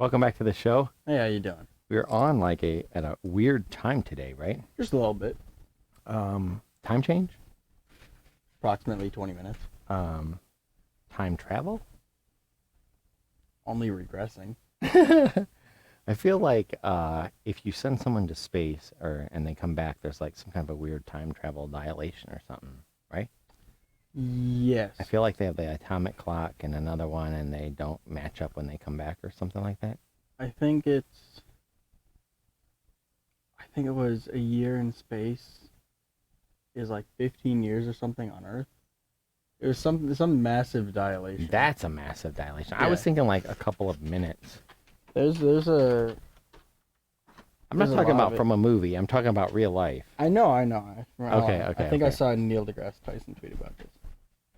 Welcome back to the show. Hey, how you doing? We're on like at a weird time today, right? Just a little bit. Time change? Approximately 20 minutes. Time travel? Only regressing. I feel like if you send someone to space and they come back, there's like some kind of a weird time travel dilation or something, right? Yes. I feel like they have the atomic clock and another one, and they don't match up when they come back or something like that. I think it was a year in space is like 15 years or something on Earth. It was some massive dilation. That's a massive dilation. I Yeah. was thinking like a couple of minutes. There's a I'm not There's a talking lot about of it. from a movie. I'm talking about real life. I know. Okay, I think I okay. saw Neil deGrasse Tyson tweet about this.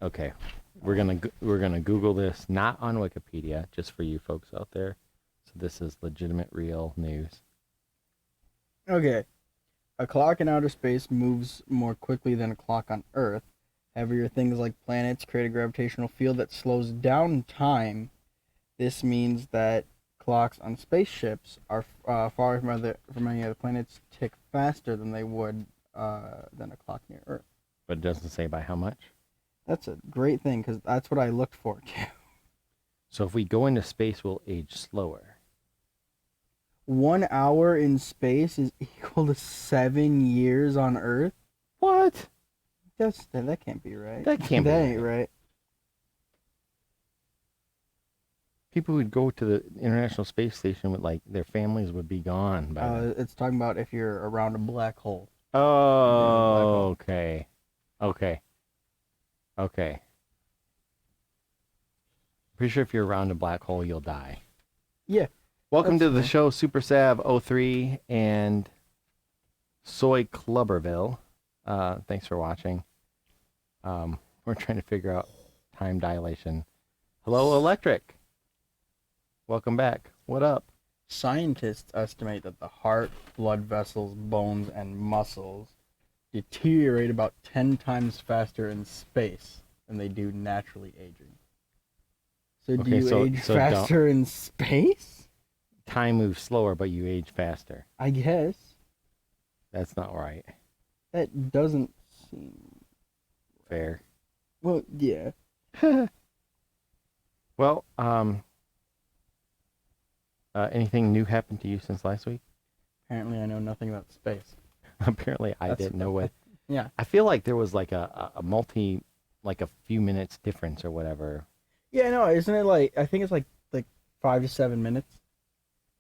Okay, we're gonna Google this, not on Wikipedia, just for you folks out there. So this is legitimate, real news. Okay. A clock in outer space moves more quickly than a clock on Earth. Heavier things like planets create a gravitational field that slows down time. This means that clocks on spaceships are far from any other planets tick faster than they would than a clock near Earth. But it doesn't say by how much. That's a great thing because that's what I looked for too. So if we go into space, we'll age slower. 1 hour in space is equal to 7 years on Earth. What? That can't be right. That can't be That right. ain't right. People would go to the International Space Station with like their families would be gone by then. It's talking about if you're around a black hole. Oh, okay. Pretty sure if you're around a black hole, you'll die. Yeah. Welcome That's to the fair. show, Super Sav 03 and Soy Clubberville. Thanks for watching. We're trying to figure out time dilation. Hello, Electric. Welcome back. What up? Scientists estimate that the heart, blood vessels, bones, and muscles deteriorate about 10 times faster in space than they do naturally aging. So do Okay, you age so faster in space? Time moves slower, but you age faster. I guess. That's not right. That doesn't seem... Fair. Well, yeah. Well, anything new happened to you since last week? Apparently I know nothing about space. Apparently, I That's- didn't know what. Yeah. I feel like there was like a few minutes difference or whatever. Yeah, no, isn't it like... I think it's like 5 to 7 minutes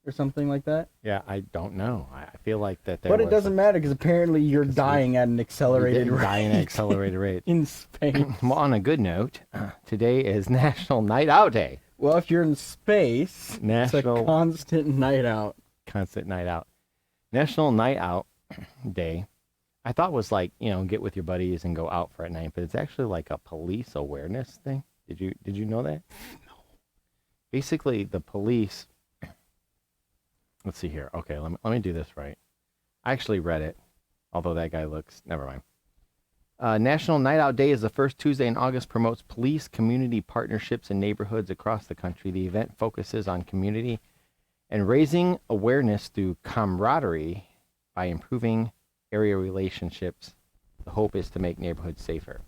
or something like that. Yeah, I don't know. I feel like that there But it was, doesn't matter because apparently you're 'Cause dying at an we accelerated didn't rate. die at an accelerated rate. In space. Well, on a good note, today is National Night Out Day. Well, if you're in space, it's a National constant night out. Constant Night Out. National Night Out Day. I thought was like, get with your buddies and go out for a night, but it's actually like a police awareness thing. Did you know that? No. Basically, the police. Let's see here. Okay, let me do this right. I actually read it, although that guy looks. Never mind. National Night Out Day is the first Tuesday in August. Promotes police community partnerships in neighborhoods across the country. The event focuses on community and raising awareness through camaraderie by improving area relationships. The hope is to make neighborhoods safer.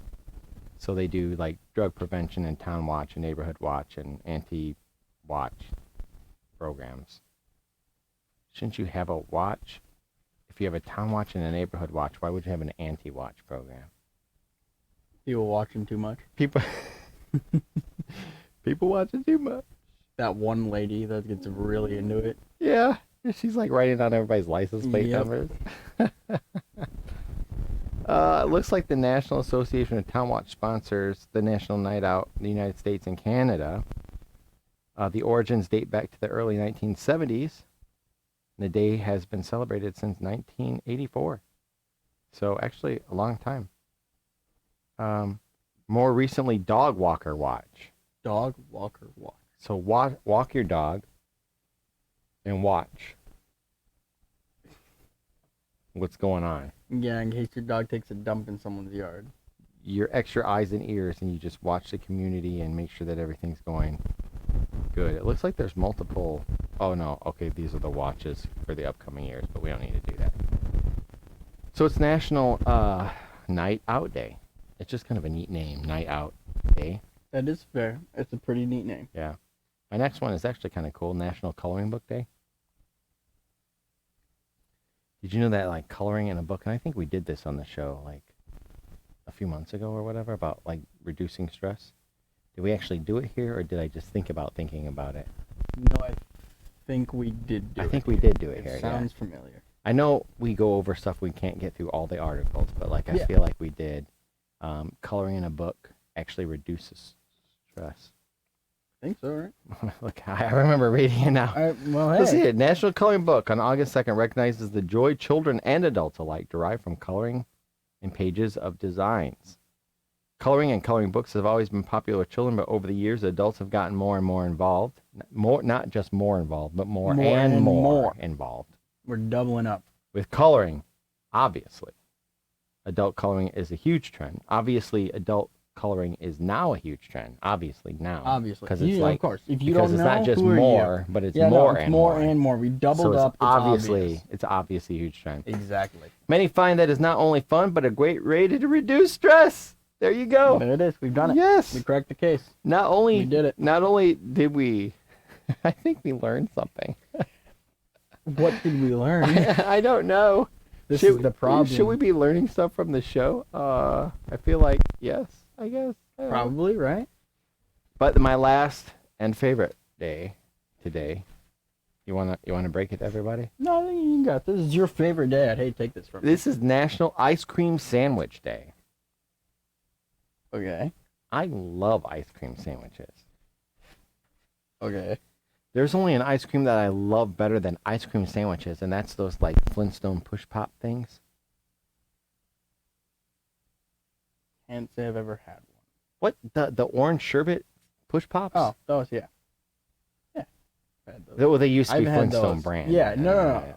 So they do like drug prevention and town watch and neighborhood watch and anti-watch programs. Shouldn't you have a watch? If you have a town watch and a neighborhood watch, why would you have an anti-watch program? People watching too much. People watching too much. That one lady that gets really into it. Yeah, she's like writing down everybody's license plate Yep. numbers. It looks like the National Association of Town Watch sponsors the National Night Out in the United States and Canada. The origins date back to the early 1970s. The day has been celebrated since 1984. So actually a long time. More recently, Dog Walker Watch. Dog walker walk. So walk your dog and watch what's going on. Yeah, in case your dog takes a dump in someone's yard. Your extra eyes and ears, and you just watch the community and make sure that everything's going good. It looks like there's multiple. Oh no, okay, these are the watches for the upcoming years, but we don't need to do that. So it's National Night Out Day. It's just kind of a neat name, Night Out Day. That is fair. It's a pretty neat name. Yeah. My next one is actually kind of cool, National Coloring Book Day. Did you know that like coloring in a book, and I think we did this on the show like a few months ago or whatever about like reducing stress? Did we actually do it here, or did I just think about thinking about it? No, I think we did do it. I think we did do it here. It sounds familiar. I know we go over stuff we can't get through all the articles, but like I Yeah. feel like we did. Coloring in a book actually reduces stress. I think so, right? Look, I remember reading it now. Well, hey. Let's see it. National Coloring Book on August 2nd recognizes the joy children and adults alike derive from coloring in pages of designs. Coloring and coloring books have always been popular with children, but over the years, adults have gotten more and more involved. Not just more involved, but more and more involved. We're doubling up. With coloring, obviously. Adult coloring is a huge trend. Obviously, adult coloring is now a huge trend. Obviously, now. Obviously. Because it's like, of course. If you because don't it's know, not just who are more, you? but it's Yeah, more no, it's and more more. and more. We doubled So up. it's obviously, obvious. it's obviously a huge trend. Exactly. Many find that is not only fun, but a great way to reduce stress. There you go. There it is. We've done it. Yes. We cracked the case. Not only We did it. Not only did we, I think we learned something. What did we learn? I don't know. This is the problem. Should we be learning stuff from the show? I feel like yes. I guess. I don't know. Probably, right? But my last and favorite day today. You wanna break it to everybody? No, I think you got this. This is your favorite day. I'd hate to take this from you. This is National Ice Cream Sandwich Day. Okay. I love ice cream sandwiches. Okay. There's only an ice cream that I love better than ice cream sandwiches, and that's those like Flintstone push pop things. Can't say I've ever had one. What the orange sherbet push pops? Oh, those, yeah. Yeah. I've had those. Well, they used to be I've had Flintstone those. brand. Yeah, no. Yeah.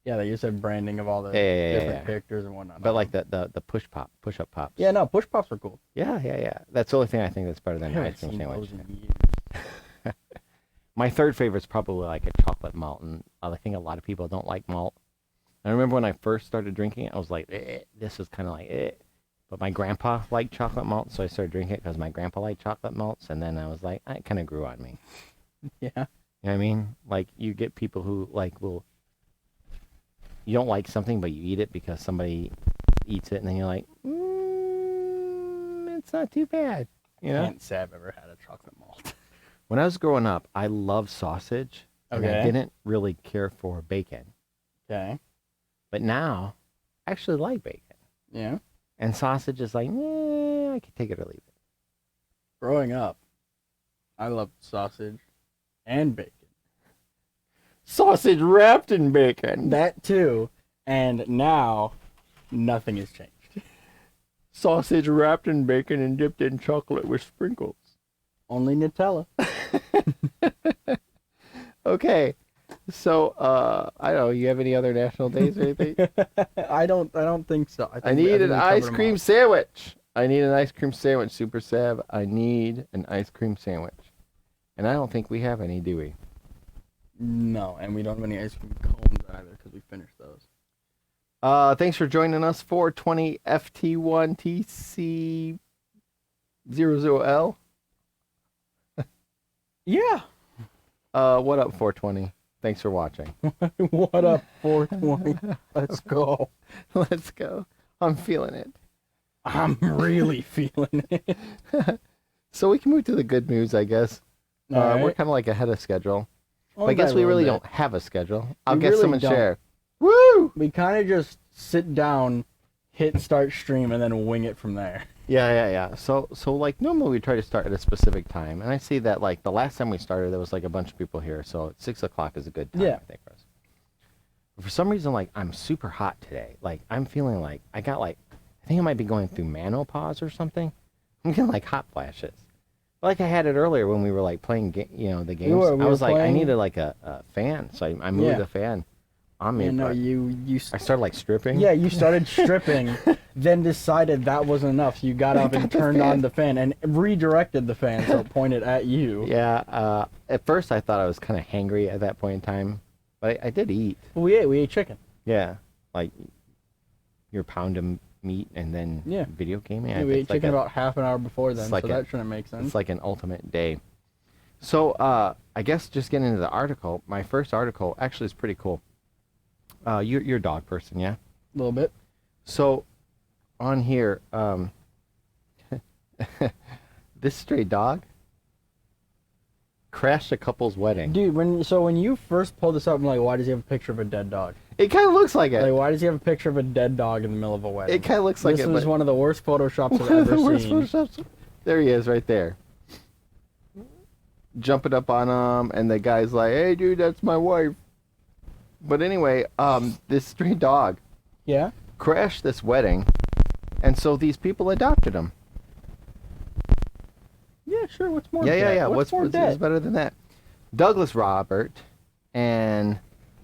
Yeah, they used to have branding of all the Yeah. different characters and whatnot. But like the push up pops. Yeah, no, push pops are cool. Yeah. That's the only thing I think that's better I than an haven't ice cream seen sandwich. those in years. My third favorite is probably like a chocolate malt, and I think a lot of people don't like malt. I remember when I first started drinking it, I was like, this is kind of like it. But my grandpa liked chocolate malt, so I started drinking it because my grandpa liked chocolate malts, and then I was like, it kind of grew on me. Yeah. You know what I mean? Like, you get people who, like, you don't like something, but you eat it because somebody eats it, and then you're like, it's not too bad. You know? Can't say I've ever had a chocolate malt. When I was growing up, I loved sausage, and I Okay. didn't really care for bacon. Okay. But now, I actually like bacon. Yeah. And sausage is like, I can take it or leave it. Growing up, I loved sausage and bacon. Sausage wrapped in bacon. That too. And now, nothing has changed. Sausage wrapped in bacon and dipped in chocolate with sprinkles. Only Nutella. Okay. So, I don't know, you have any other national days or anything? I don't think so. I think need we an covered ice them cream all. sandwich. I need an ice cream sandwich, Super Sav. I need an ice cream sandwich. And I don't think we have any, do we? No, and we don't have any ice cream cones either because we finished those. Thanks for joining us, 420 FT1TC00L. Yeah. What up, 420? Thanks for watching. What up, 420? Let's go. Let's go. I'm feeling it. I'm really feeling it. So we can move to the good news, I guess. All We're right. kind of like ahead of schedule. Well, But I guess by a we little really bit. don't have a schedule. I'll We get really someone don't. share. Woo! We kind of just sit down, hit start stream, and then wing it from there. Yeah. So like normally we try to start at a specific time, and I see that like the last time we started there was like a bunch of people here, so 6 o'clock is a good time. Yeah. I think for us. But for some reason, like I'm super hot today. Like I'm feeling like I think I might be going through menopause or something. I'm getting like hot flashes. Like I had it earlier when we were like playing, the games. We I were was like, I playing- needed like a fan, so I moved Yeah. the fan. on me. You know, But you I started like stripping. yeah, you started stripping, then decided that wasn't enough. So you got up and turned on the fan and redirected the fan so it pointed at you. Yeah. At first, I thought I was kind of hangry at that point in time, but I did eat. Well, we ate chicken. Yeah, like your pound of meat and then Yeah. video gaming. Yeah, we ate chicken about half an hour before then, like so that shouldn't make sense. It's like an ultimate day. So I guess just getting into the article, my first article actually is pretty cool. You're a dog person, yeah? A little bit. So on here, this stray dog crashed a couple's wedding. Dude, when you first pulled this up, I'm like, why does he have a picture of a dead dog? It kind of looks like it. Like, why does he have a picture of a dead dog in the middle of a wedding? It kind of looks like this it. This is one of the worst photoshops I've one of ever the worst seen. photoshops. There he is, right there. Jumping up on him, and the guy's like, "Hey, dude, that's my wife." But anyway, this stray dog Yeah? crashed this wedding, and so these people adopted him. Yeah, sure. What's more Yeah, dead? yeah, yeah. What's more What's dead? better than that? Douglas Robert and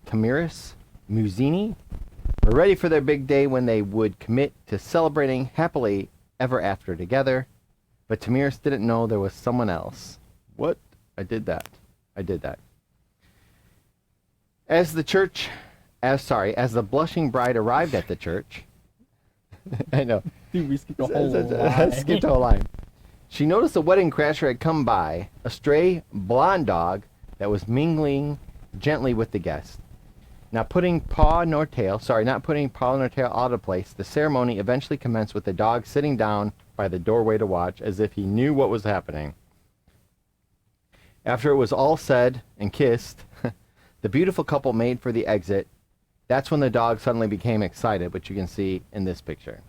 Tamiris Muzzini were ready for their big day when they would commit to celebrating happily ever after together. But Tamiris didn't know there was someone else. What? I did that. As the blushing bride arrived at the church, I know. Dude, we skipped the whole line. Skipped the whole line. She noticed a wedding crasher had come by, a stray blonde dog that was mingling gently with the guests. Not putting paw nor tail out of place, the ceremony eventually commenced with the dog sitting down by the doorway to watch, as if he knew what was happening. After it was all said and kissed, the beautiful couple made for the exit. That's when the dog suddenly became excited, which you can see in this picture.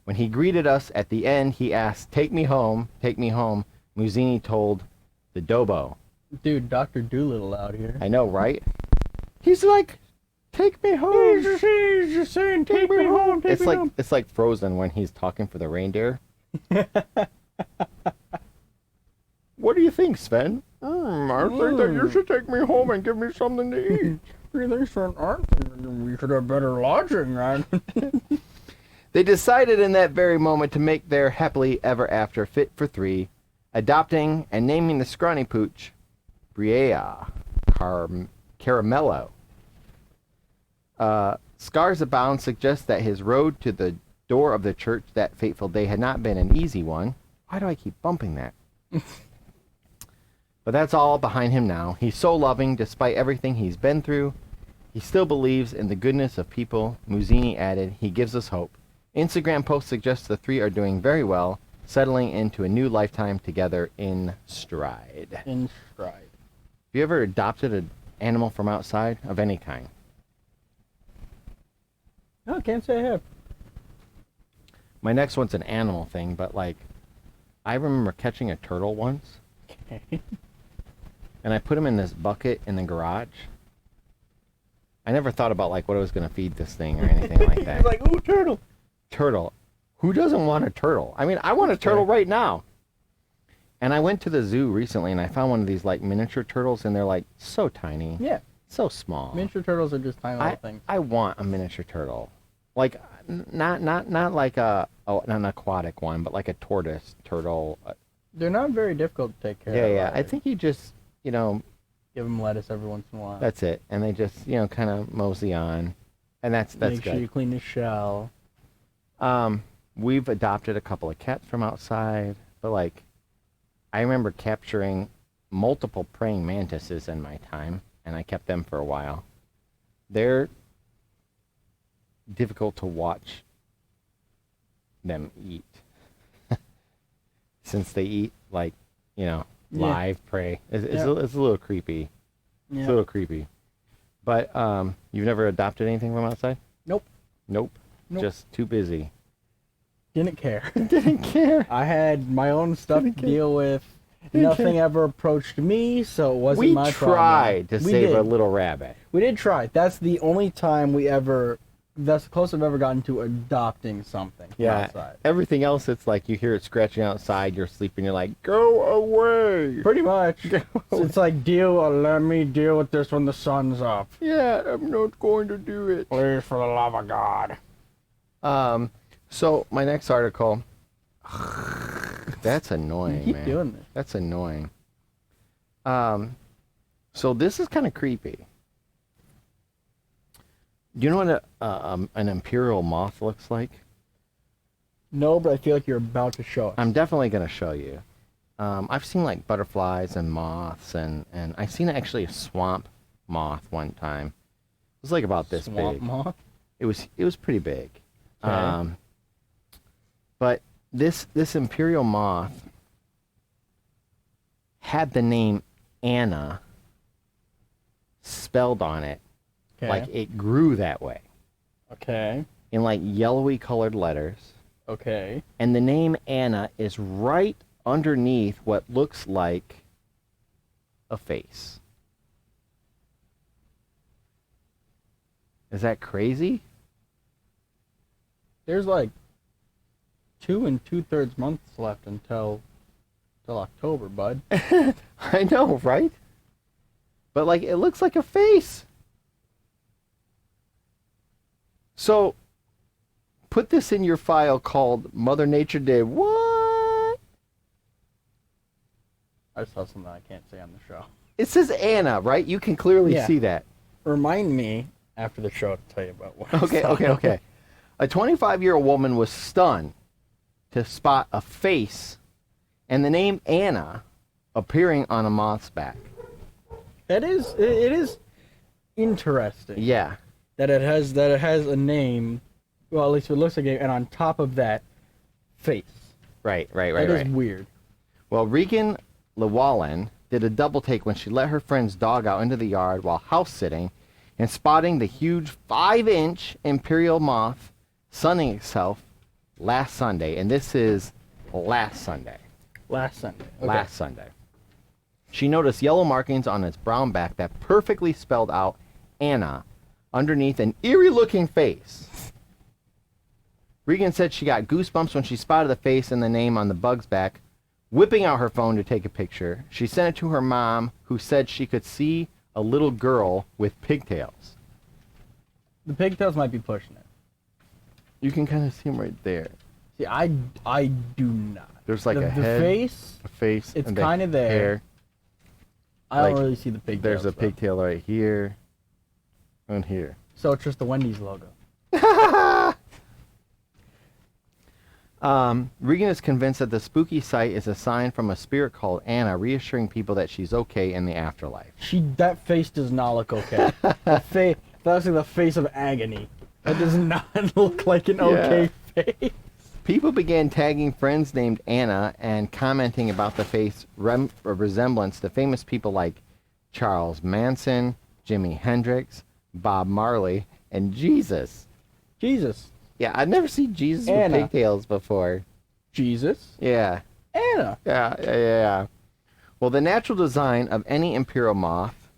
When he greeted us at the end, he asked, take me home, Muzzini told the Dobo. Dude, Dr. Doolittle out here. I know, right? He's like, take me home. He's just saying, take me home, take me home. It's like Frozen when he's talking for the reindeer. What do you think, Sven? I think that you should take me home and give me something to eat. You think, Sven? We should have better lodging, right? They decided in that very moment to make their happily ever after fit for three, adopting and naming the scrawny pooch Brea Caramello. Scars Abound suggests that his road to the door of the church that fateful day had not been an easy one. Why do I keep bumping that? But that's all behind him now. He's so loving despite everything he's been through. He still believes in the goodness of people. Muzzini added, he gives us hope. Instagram post suggests the three are doing very well, settling into a new lifetime together in stride. In stride. Have you ever adopted an animal from outside of any kind? No, can't say I have. My next one's an animal thing, but like, I remember catching a turtle once. Okay. And I put him in this bucket in the garage. I never thought about like what I was going to feed this thing or anything like that. You're like, ooh, turtle. Turtle. Who doesn't want a turtle? I mean, I want a turtle right now. And I went to the zoo recently and I found one of these like miniature turtles and they're like so tiny. Yeah. So small. Miniature turtles are just tiny little things. I want a miniature turtle. Like not like an aquatic one, but like a tortoise turtle. They're not very difficult to take care of. Yeah. I think you just, give them lettuce every once in a while. That's it. And they just, kind of mosey on. And that's Make good. sure you clean the shell. We've adopted a couple of cats from outside, but like, I remember capturing multiple praying mantises in my time, and I kept them for a while. They're difficult to watch them eat. Since they eat, like, live prey. It's a little creepy. Yeah. It's a little creepy. But you've never adopted anything from outside? Nope. Just too busy. Didn't care. Didn't care. I had my own stuff to deal with. Nothing ever approached me, so it wasn't my problem. We tried to save a little rabbit. We did try. That's the only time we ever That's the closest I've ever gotten to adopting something from Yeah. outside. Everything else, it's like you hear it scratching outside, you're sleeping, you're like, go away. Pretty much. It's like, let me deal with this when the sun's up. Yeah, I'm not going to do it. Please, for the love of God. So my next article, that's annoying, You keep man. doing this. That's annoying. So this is kind of creepy. Do you know what an imperial moth looks like? No, but I feel like you're about to show us. I'm definitely going to show you. I've seen like butterflies and moths, and I've seen actually a swamp moth one time. It was like about this Swamp big. moth? It was pretty big. Okay. But this imperial moth had the name Anna spelled on it. Okay. Like it grew that way Okay. in like yellowy colored letters. Okay. And the name Anna is right underneath what looks like a face. Is that crazy? There's like 2 2/3 months left until October, bud. I know, right? But like it looks like a face. So put this in your file called Mother Nature did what? I saw something I can't say on the show. It says Anna, right? You can clearly Yeah. see that. Remind me after the show to tell you about what I Okay, saw. okay. A 25-year-old woman was stunned to spot a face and the name Anna appearing on a moth's back. It is interesting. Yeah. That it has a name. Well, at least it looks like it, and on top of that, face. Right. That is weird. Well, Regan Llewellyn did a double take when she let her friend's dog out into the yard while house sitting and spotting the huge 5-inch imperial moth sunning itself last Sunday. And this is last Sunday. Last Sunday. Okay. Last Sunday. She noticed yellow markings on its brown back that perfectly spelled out Anna underneath an eerie-looking face. Regan said she got goosebumps when she spotted the face and the name on the bug's back. Whipping out her phone to take a picture, she sent it to her mom, who said she could see a little girl with pigtails. The pigtails might be pushing it. You can kind of see them right there. See, I do not. There's like the a head, face. a face, It's and the kinda there. hair. I don't Like, really see the pigtails. There's a though. pigtail right here and here. So it's just the Wendy's logo. Regan is convinced that the spooky sight is a sign from a spirit called Anna, reassuring people that she's okay in the afterlife. That face does not look okay. That looks like the face of agony. That does not look like an okay face. People began tagging friends named Anna and commenting about the face resemblance to famous people like Charles Manson, Jimi Hendrix, Bob Marley, and Jesus. Jesus. Yeah, I've never seen Jesus Anna. with pigtails before. Jesus. Yeah. Anna. Yeah. Well, the natural design of any imperial moth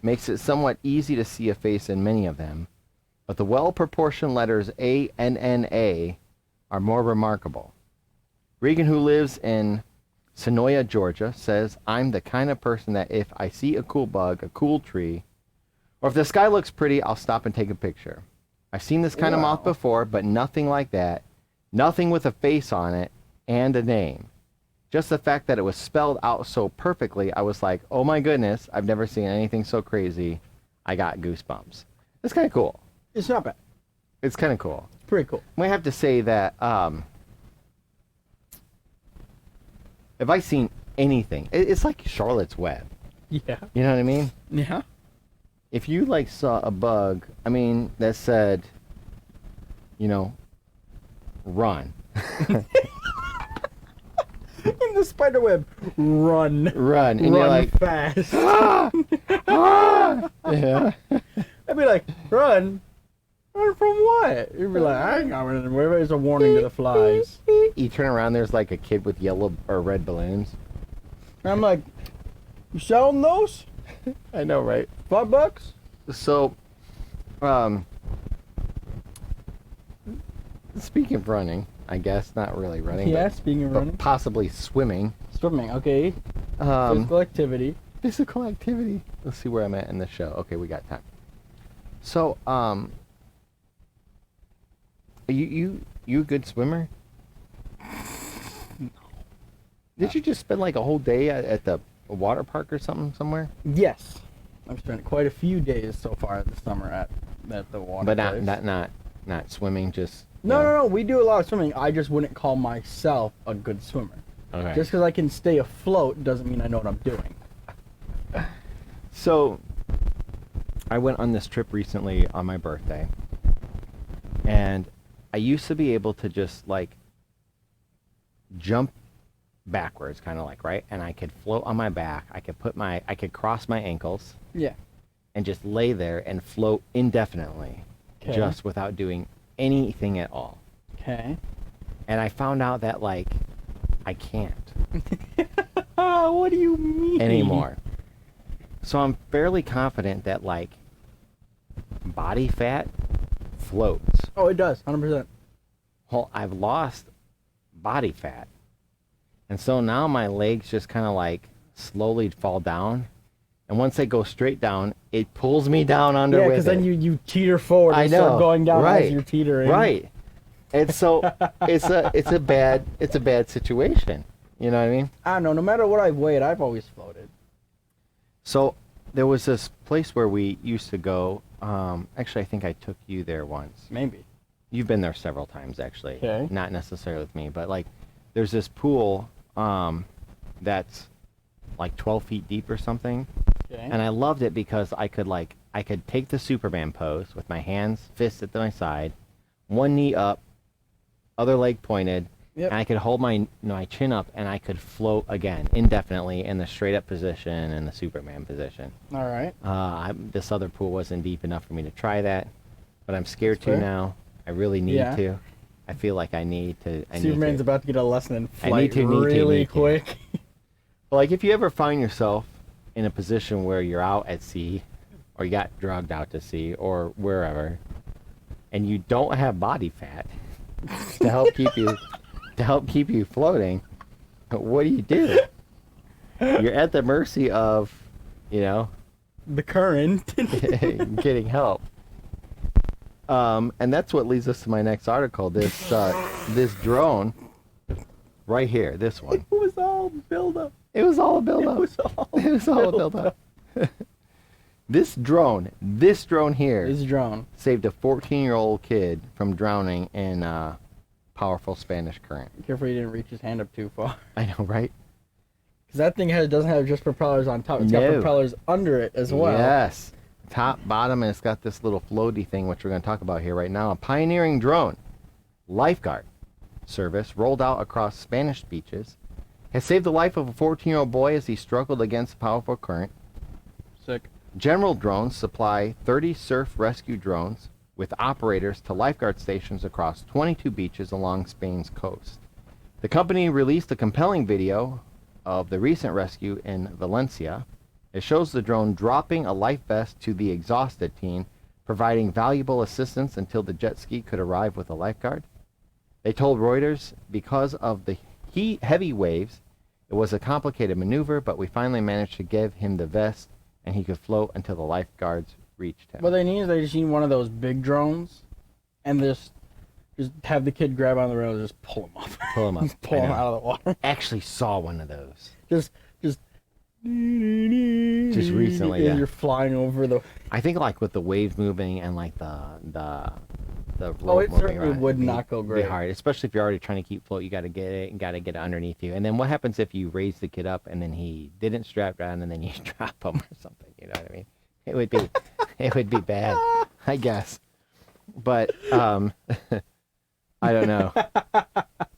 makes it somewhat easy to see a face in many of them, but the well-proportioned letters A-N-N-A are more remarkable. Regan, who lives in Sonoya, Georgia, says, I'm the kind of person that if I see a cool bug, a cool tree, or if the sky looks pretty, I'll stop and take a picture. I've seen this kind of moth Wow. before, but nothing like that. Nothing with a face on it and a name. Just the fact that it was spelled out so perfectly, I was like, oh my goodness, I've never seen anything so crazy. I got goosebumps. It's kind of cool. It's not bad. It's kind of cool. It's pretty cool. We have to say that if I seen anything, it's like Charlotte's Web. Yeah. You know what I mean? Yeah. If you like saw a bug, I mean, that said, you know, run. In the spider web, run. Run. And Run you're like, fast. ah! Ah! Yeah. I'd be like, run? Run from what? You'd be like, I ain't got running anywhere. It's a warning to the flies. You turn around, there's like a kid with yellow or red balloons. And I'm like, you selling those? I know, right? $5? So, speaking of running, I guess not really running, Yeah, speaking of but running. possibly swimming. Swimming, okay. Um, Physical activity. Physical activity. Let's see where I'm at in the show. Okay, we got time. So, you a good swimmer? Did you just spend like a whole day at the water park or something somewhere? Yes. I've spent quite a few days so far this summer at the water But place. not swimming. Just No. We do a lot of swimming. I just wouldn't call myself a good swimmer. Okay. Just because I can stay afloat doesn't mean I know what I'm doing. So, I went on this trip recently on my birthday, and I used to be able to just like jump backwards, kind of like, right? And I could float on my back. I could cross my ankles Yeah. and just lay there and float indefinitely, Okay. just without doing anything at all. Okay. And I found out that like I can't What do you mean? anymore. So I'm fairly confident that like body fat floats. Oh, it does. 100%. Well, I've lost body fat. And so now my legs just kind of like slowly fall down. And once they go straight down, it pulls me down under Yeah, with because it. then you teeter forward and I start know, going down right, as you're teetering. Right. And so it's a bad situation. You know what I mean? I don't know. No matter what I've weighed, I've always floated. So there was this place where we used to go. Actually, I think I took you there once. Maybe. You've been there several times, actually. Okay. Not necessarily with me, but like, there's this pool that's like 12 feet deep or something, Okay. and I loved it because I could take the Superman pose with my hands, fists at my side, one knee up, other leg pointed, Yep. and I could hold my chin up, and I could float again indefinitely in the straight up position and the Superman position. All right. This other pool wasn't deep enough for me to try that, but I'm scared That's to fair. now. I really need Yeah. to. I feel like I need to. Superman's about to get a lesson in I flight need to. really quick. Like, if you ever find yourself in a position where you're out at sea, or you got drugged out to sea, or wherever, and you don't have body fat to help keep you floating, what do? You're at the mercy of, The current. getting help. And that's what leads us to my next article. This drone, right here, this one. It was all build up. It was all a build-up. It was all It was all a build-up. This drone here This drone. saved a 14-year-old kid from drowning in a powerful Spanish current. Careful you didn't reach his hand up too far. I know, right? Because that thing doesn't have just propellers on top. It's got No. propellers under it as well. Yes. Top, bottom, and it's got this little floaty thing, which we're going to talk about here right now. A pioneering drone lifeguard service rolled out across Spanish beaches has saved the life of a 14-year-old boy as he struggled against a powerful current. Sick. General Drones supply 30 surf rescue drones with operators to lifeguard stations across 22 beaches along Spain's coast. The company released a compelling video of the recent rescue in Valencia. It shows the drone dropping a life vest to the exhausted teen, providing valuable assistance until the jet ski could arrive with a lifeguard. They told Reuters, because of the heavy waves, it was a complicated maneuver, but we finally managed to give him the vest and he could float until the lifeguards reached him. What they need is they just need one of those big drones and just have the kid grab on the rail and just pull him up. Pull him up. Pull I him know. out of the water. Actually saw one of those. Just recently, and yeah. you're flying over the. I think like with the waves moving and like the rope Oh, it moving certainly around, would it'd be- not go be great. hard, especially if you're already trying to keep float. You got to get it and got to get it underneath you. And then what happens if you raise the kid up and then he didn't strap down and then you drop him or something? You know what I mean? It would be bad, I guess. But I don't know.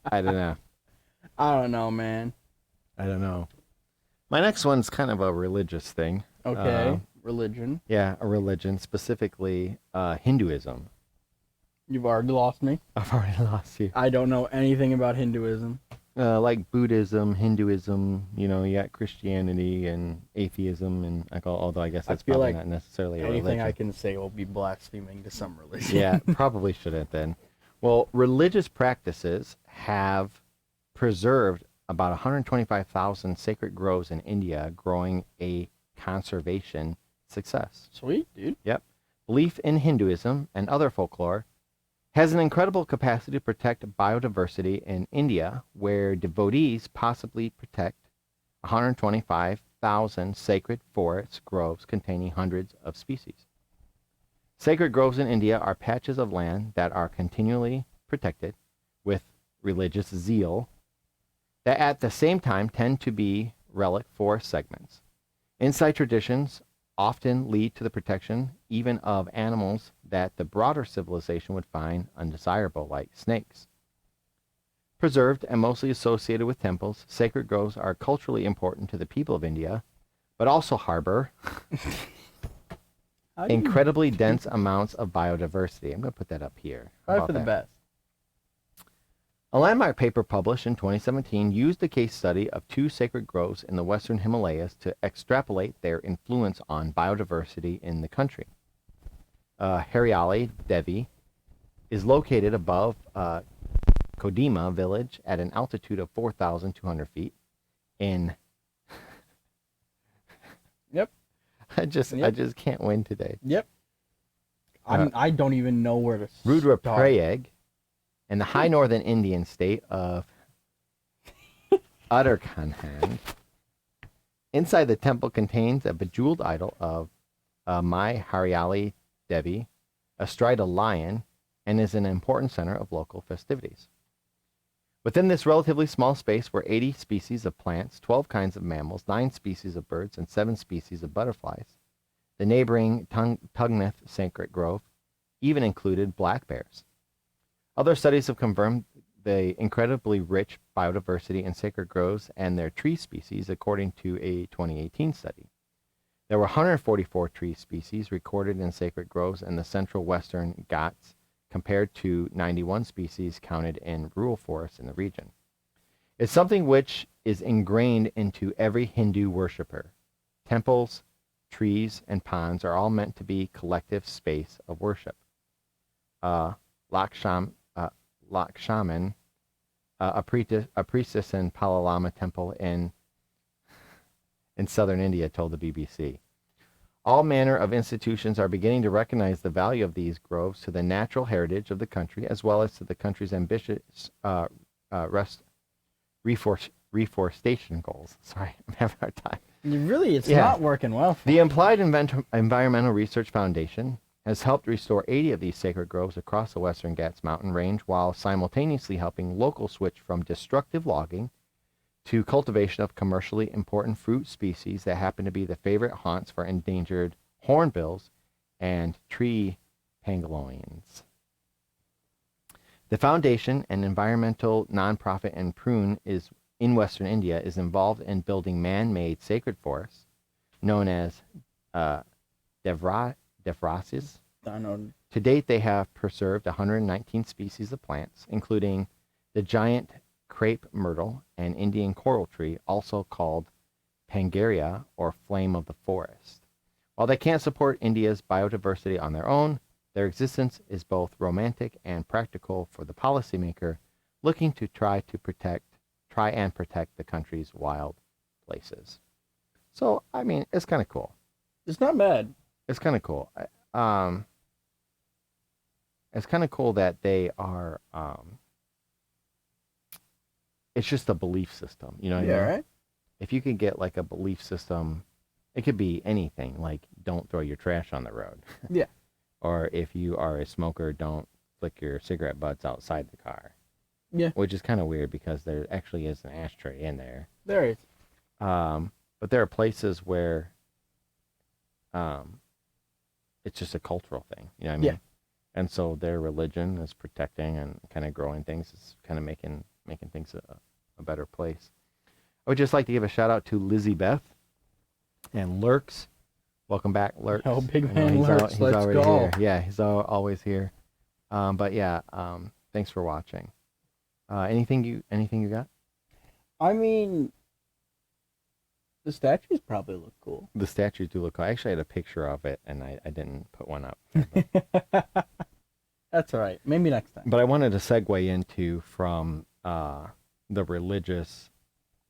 I don't know. I don't know, man. I don't know. My next one's kind of a religious thing. Okay, religion. Yeah, a religion, specifically Hinduism. You've already lost me. I've already lost you. I don't know anything about Hinduism. Like Buddhism, Hinduism, you got Christianity and atheism, and although I guess that's feel probably like not necessarily a Anything religion. I can say will be blaspheming to some religion. Yeah, probably shouldn't then. Well, religious practices have preserved about 125,000 sacred groves in India, growing a conservation success. Sweet, dude. Yep. Belief in Hinduism and other folklore has an incredible capacity to protect biodiversity in India, where devotees possibly protect 125,000 sacred forest groves containing hundreds of species. Sacred groves in India are patches of land that are continually protected with religious zeal that at the same time tend to be relic forest segments. Inside traditions often lead to the protection even of animals that the broader civilization would find undesirable, like snakes. Preserved and mostly associated with temples, sacred groves are culturally important to the people of India, but also harbor How do you incredibly dense amounts of biodiversity. I'm going to put that up here. How try about for the that? best? A landmark paper published in 2017 used a case study of two sacred groves in the western Himalayas to extrapolate their influence on biodiversity in the country. Hariali Devi is located above Kodima village at an altitude of 4,200 feet in Yep. I just can't win today. Yep. I don't even know where to start. Rudraprayag in the high northern Indian state of Uttarakhand. Inside the temple contains a bejeweled idol of Mai Hariali Devi astride a lion and is an important center of local festivities. Within this relatively small space were 80 species of plants, 12 kinds of mammals, 9 species of birds, and 7 species of butterflies. The neighboring Tugnath Sacred Grove even included black bears. Other studies have confirmed the incredibly rich biodiversity in sacred groves and their tree species, according to a 2018 study. There were 144 tree species recorded in sacred groves in the central western Ghats, compared to 91 species counted in rural forests in the region. It's something which is ingrained into every Hindu worshiper. Temples, trees, and ponds are all meant to be collective space of worship. Lakshaman, a priestess in Palalama temple in southern India, told the BBC. All manner of institutions are beginning to recognize the value of these groves to the natural heritage of the country, as well as to the country's ambitious reforestation goals. Sorry, I'm having a hard time. It's not working well for The Implied Environmental Research Foundation has helped restore 80 of these sacred groves across the western Ghats mountain range, while simultaneously helping locals switch from destructive logging to cultivation of commercially important fruit species that happen to be the favorite haunts for endangered hornbills and tree pangolins. The foundation, an environmental nonprofit in Pune in western India, is involved in building man-made sacred forests known as Devrasis. I know. To date, they have preserved 119 species of plants, including the giant crepe myrtle and Indian coral tree, also called Pangaria or flame of the forest. While they can't support India's biodiversity on their own, their existence is both romantic and practical for the policymaker looking to try and protect the country's wild places. So, I mean, it's kind of cool. It's not bad. It's kind of cool. It's kind of cool that they are. It's just a belief system, you know what I mean? Right. If you could get like a belief system, it could be anything, like don't throw your trash on the road. Yeah. Or if you are a smoker, don't flick your cigarette butts outside the car. Yeah. Which is kind of weird because there actually is an ashtray in there. There is. But there are places where it's just a cultural thing, you know what I mean? Yeah. And so their religion is protecting and kind of growing things, is kind of making things a better place. I would just like to give a shout out to Lizzie Beth and Lurks. Welcome back, Lurks. Oh, big I know man Lurks, he's let's already go. here. Yeah, he's always here. But yeah, thanks for watching. Anything you got? I mean, the statues probably look cool. The statues do look cool. I actually had a picture of it, and I didn't put one up. That's all right. Maybe next time. But I wanted to segue into from the religious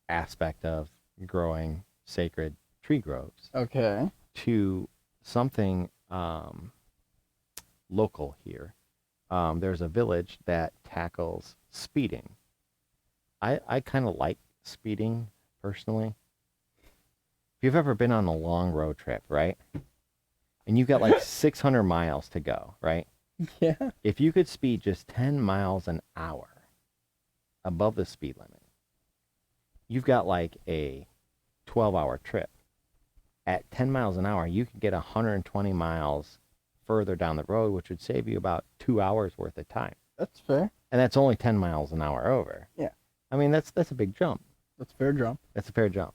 aspect of growing sacred tree groves Okay. to something local here. There's a village that tackles speeding. I kind of like speeding personally. If you've ever been on a long road trip, right? And you've got like 600 miles to go, right? Yeah. If you could speed just 10 miles an hour above the speed limit, you've got like a 12-hour trip. At 10 miles an hour, you could get 120 miles further down the road, which would save you about 2 hours worth of time. That's fair. And that's only 10 miles an hour over. Yeah. I mean, that's a big jump. That's fair jump. That's a fair jump.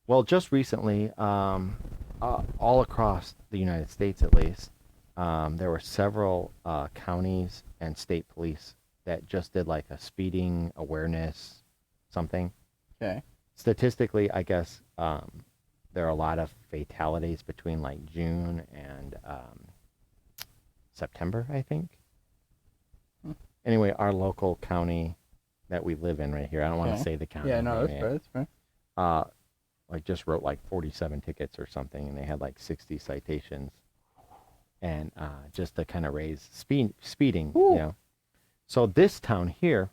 Well, just recently, all across the United States at least, there were several counties and state police that just did like a speeding awareness something. Okay. Statistically, I guess there are a lot of fatalities between like June and September, I think. Anyway, our local county that we live in right here, I don't want to Okay. say the county. Yeah, no, name, that's fair. like just wrote like 47 tickets or something, and they had like 60 citations, and just to kind of raise speeding, Ooh. you know. So this town here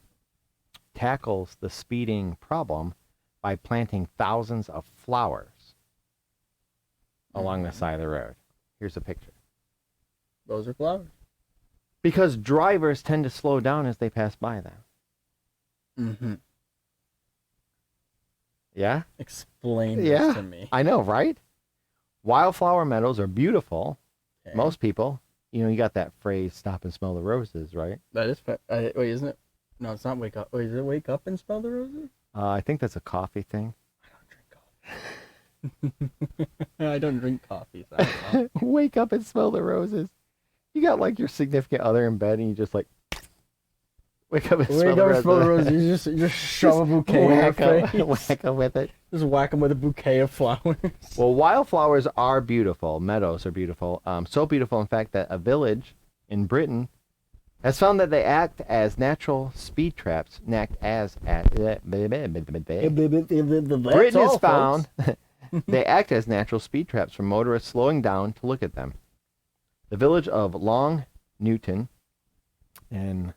tackles the speeding problem by planting thousands of flowers along the side of the road. Here's a picture. Those are flowers. Because drivers tend to slow down as they pass by them. Mm-hmm. Yeah? Explain Yeah. this to me. I know, right? Wildflower meadows are beautiful. Okay. Most people, you know, you got that phrase, stop and smell the roses, right? That is fair. Wait, isn't it? No, it's not wake up. Wait, is it wake up and smell the roses? I think that's a coffee thing. I don't drink coffee. I don't drink coffee. So I don't know. Wake up and smell the roses. You got like your significant other in bed and you just like wake up and smell Wake the up and roses. smell the roses. You just shove a bouquet in whack her up, face. whack up with it. Just whack them with a bouquet of flowers. Well, wildflowers are beautiful. Meadows are beautiful. So beautiful, in fact, that a village in Britain has found that they act as natural speed traps. Britain has found they act as natural speed traps for motorists slowing down to look at them. The village of Long Newton in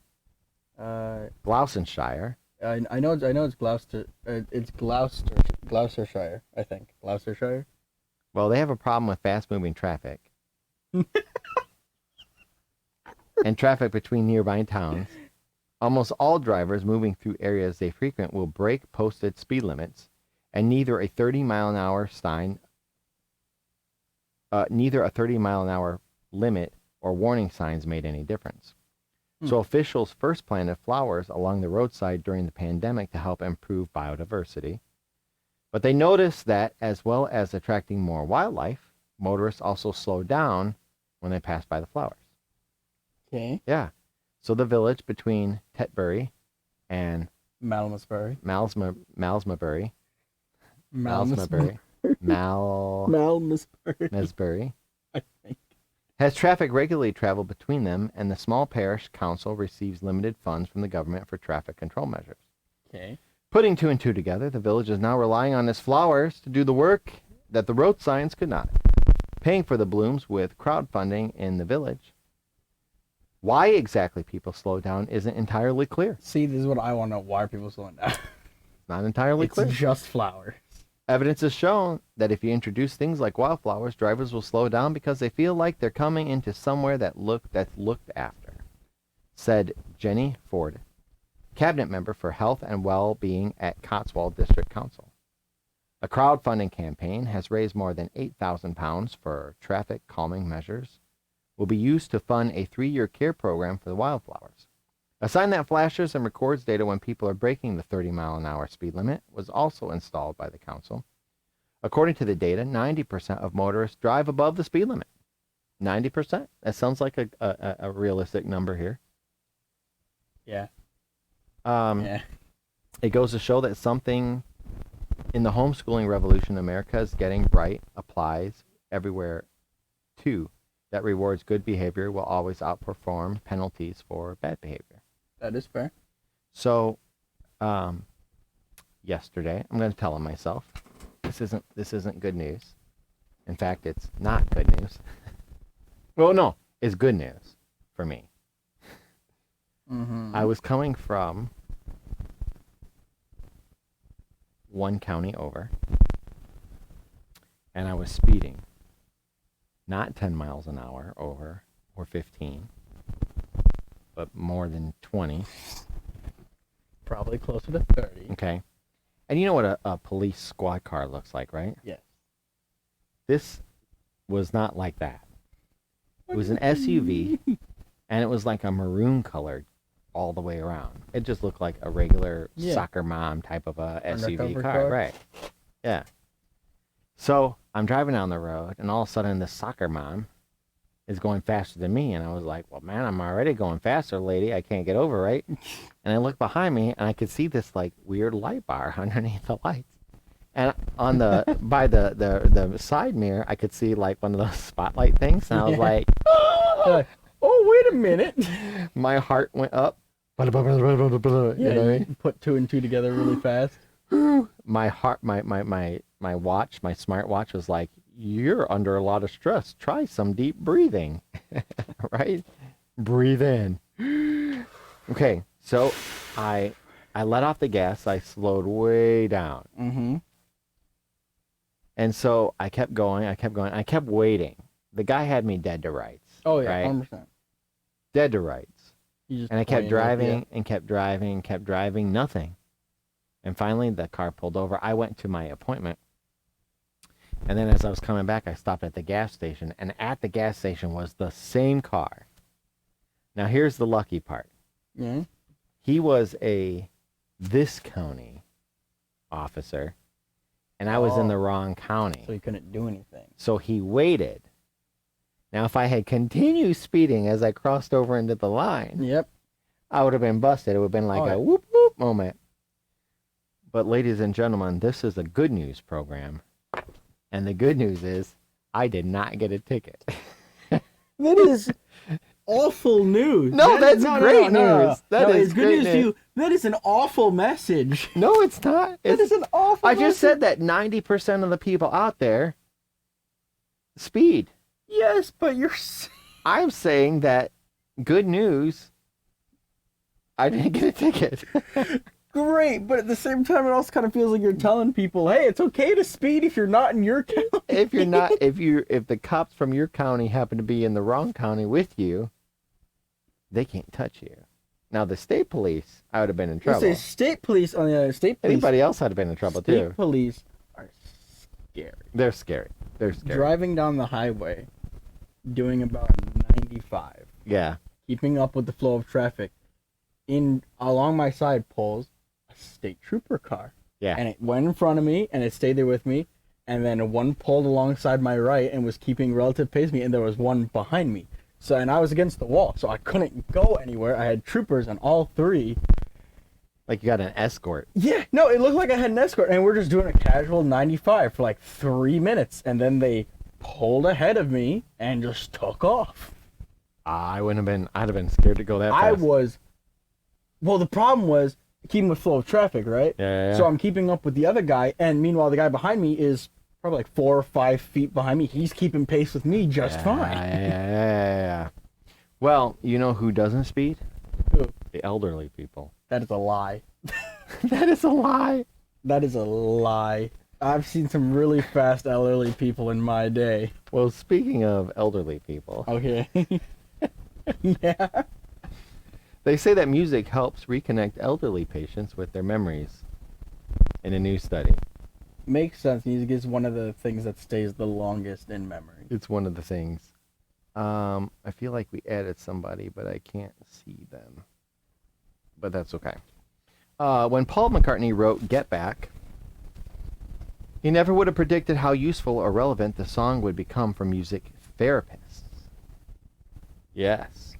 Gloucestershire. I know it's Gloucester. It's Gloucestershire. I think Gloucestershire. Well, they have a problem with fast-moving traffic and traffic between nearby towns. Almost all drivers moving through areas they frequent will break posted speed limits, and neither a 30-mile-an-hour limit or warning signs made any difference. So officials first planted flowers along the roadside during the pandemic to help improve biodiversity. But they noticed that, as well as attracting more wildlife, motorists also slowed down when they passed by the flowers. Okay. Yeah. So the village between Tetbury and Malmesbury. Malmesbury, Malmesbury. Malmesbury, I think. has traffic regularly travel between them, and the small parish council receives limited funds from the government for traffic control measures. Okay. Putting two and two together, the village is now relying on its flowers to do the work that the road signs could not, paying for the blooms with crowdfunding in the village. Why exactly people slow down isn't entirely clear. See, this is what I want to know. Why are people slowing down? Not entirely It's clear. just flowers. Evidence has shown that if you introduce things like wildflowers, drivers will slow down because they feel like they're coming into somewhere that's looked after, said Jenny Ford, cabinet member for health and well-being at Cotswold District Council. A crowdfunding campaign has raised more than £8,000 for traffic calming measures, will be used to fund a 3-year care program for the wildflowers. A sign that flashes and records data when people are breaking the 30-mile-an-hour speed limit was also installed by the council. According to the data, 90% of motorists drive above the speed limit. 90%? That sounds like a realistic number here. Yeah. Yeah. It goes to show that something in the homeschooling revolution in America is getting bright applies everywhere too. that rewards good behavior will always outperform penalties for bad behavior. That is fair. So, yesterday, I'm going to tell him myself, this isn't good news. In fact, it's not good news. Well, no, it's good news for me. Mm-hmm. I was coming from one county over, and I was speeding. Not 10 miles an hour over, or 15, but more than 20. Probably closer to 30. Okay. And you know what a police squad car looks like, right? Yes. This was not like that. It was an SUV, and it was like a maroon colored all the way around. It just looked like a regular soccer mom type of a SUV car. Right. Yeah. So I'm driving down the road, and all of a sudden this soccer mom is going faster than me. And I was like, well, man, I'm already going faster, lady. I can't get over, right? And I look behind me, and I could see this like weird light bar underneath the lights. And on the by the side mirror, I could see like one of those spotlight things. And I was like, oh, wait a minute. My heart went up. You know what I mean? Put two and two together really fast. My heart, my watch, my smartwatch was like, you're under a lot of stress. Try some deep breathing. Right? Breathe in. Okay, so I let off the gas. I slowed way down. Mm-hmm. And so I kept going. I kept waiting. The guy had me dead to rights. Oh, yeah, right? 100%. Dead to rights. And I kept driving and kept driving, nothing. And finally, the car pulled over. I went to my appointment. And then as I was coming back, I stopped at the gas station. And at the gas station was the same car. Now, here's the lucky part. Yeah. He was this county officer, and I was in the wrong county. So he couldn't do anything. So he waited. Now, if I had continued speeding as I crossed over into the line, yep, I would have been busted. It would have been like a whoop whoop moment. But ladies and gentlemen, this is a good news program. And the good news is I did not get a ticket. That is awful news. No, that's great news. That is good news to you. That is an awful message. No, it's not. That is an awful I just said that 90% of the people out there speed. Yes, but I'm saying that good news, I didn't get a ticket. Great, but at the same time, it also kind of feels like you're telling people, hey, it's okay to speed if you're not in your county. If the cops from your county happen to be in the wrong county with you, they can't touch you. Now, the state police, I would have been in trouble. Say state police on the other state police. Anybody else would have been in trouble too. State police are scary. They're scary. They're scary. Driving down the highway, doing about 95. Yeah. Keeping up with the flow of traffic. Along my side pulls a state trooper car. Yeah. And it went in front of me, and it stayed there with me. And then one pulled alongside my right and was keeping relative pace with me, and there was one behind me. And I was against the wall, so I couldn't go anywhere. I had troopers on all three. Like you got an escort. Yeah, no, it looked like I had an escort, and we're just doing a casual 95 for like 3 minutes, and then they pulled ahead of me and just took off. I'd have been scared to go that fast. Well, the problem was keeping the flow of traffic, right? Yeah. So I'm keeping up with the other guy, and meanwhile the guy behind me is probably like 4 or 5 feet behind me. He's keeping pace with me just fine. Yeah. Well, you know who doesn't speed? Who? The elderly people. That is a lie. That is a lie. That is a lie. I've seen some really fast elderly people in my day. Well, speaking of elderly people. Okay. Yeah. They say that music helps reconnect elderly patients with their memories in a new study. Makes sense. Music is one of the things that stays the longest in memory. It's one of the things. I feel like we added somebody, but I can't see them. But that's okay. When Paul McCartney wrote Get Back, he never would have predicted how useful or relevant the song would become for music therapists. Yes.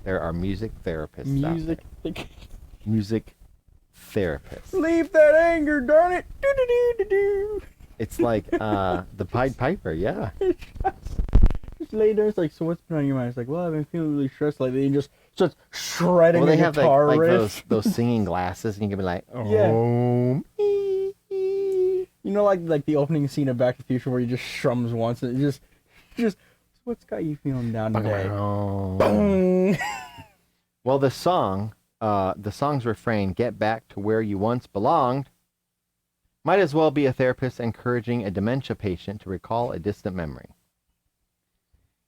There are music therapists out there. Music therapists. Leave that anger, darn it. Do-do-do-do-do. It's like the Pied Piper, yeah. It's later, it's like, so what's been on your mind? It's like, well, I've been feeling really stressed lately, and just starts shredding Well, a they have guitar like riff. those singing glasses, and you can be like, Yeah. oh, You know, like the opening scene of Back to the Future where he just strums once, and it just, what's got you feeling down today? Boom. Well, the song's refrain, "Get back to where you once belonged," might as well be a therapist encouraging a dementia patient to recall a distant memory.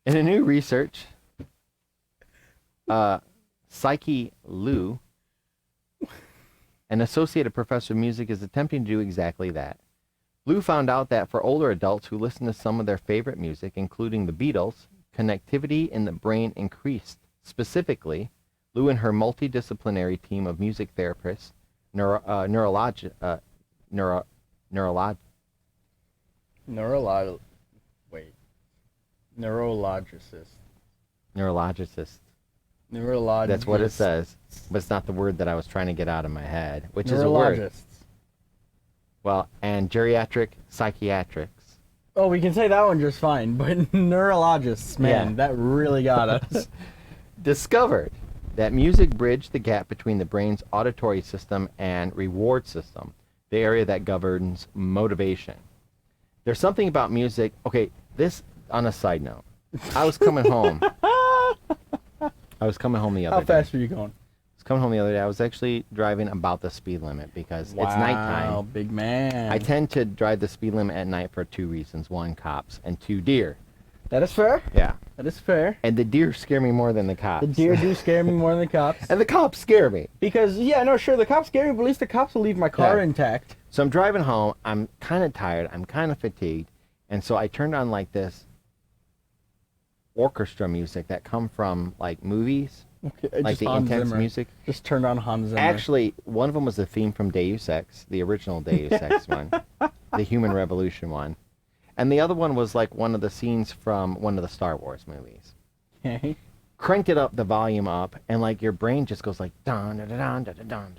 In a new research, Psyche Liu, an associated professor of music, is attempting to do exactly that. Liu found out that for older adults who listen to some of their favorite music, including the Beatles, connectivity in the brain increased. Specifically, Liu and her multidisciplinary team of music therapists, neurologists, that's what it says, but it's not the word that I was trying to get out of my head, which is a word. Neurologists. Well, and geriatric psychiatrics. Oh, we can say that one just fine, but neurologists, man, Yeah. that really got us. Discovered that music bridged the gap between the brain's auditory system and reward system, the area that governs motivation. There's something about music. Okay, this on a side note. I was coming home. The other How day. fast were you going? I was coming home the other day. I was actually driving about the speed limit because it's Wow, nighttime. big man. I tend to drive the speed limit at night for two reasons. One, cops, and two, deer. That is fair. Yeah. That is fair. And the deer scare me more than the cops. The deer do scare me more than the cops. And the cops scare me. Because, yeah, no, sure, the cops scare me, but at least the cops will leave my car Yeah. intact. So I'm driving home. I'm kind of tired. I'm kind of fatigued. And so I turned on like this orchestra music that come from like movies, Okay, like just the Hans intense Zimmer. music. Just turned on Hans Zimmer. Actually, one of them was the theme from Deus Ex, the original Deus Ex one, the Human Revolution one. And the other one was like one of the scenes from one of the Star Wars movies. Okay. Cranked it up, the volume up, and like your brain just goes like dun dun dun dun dun dun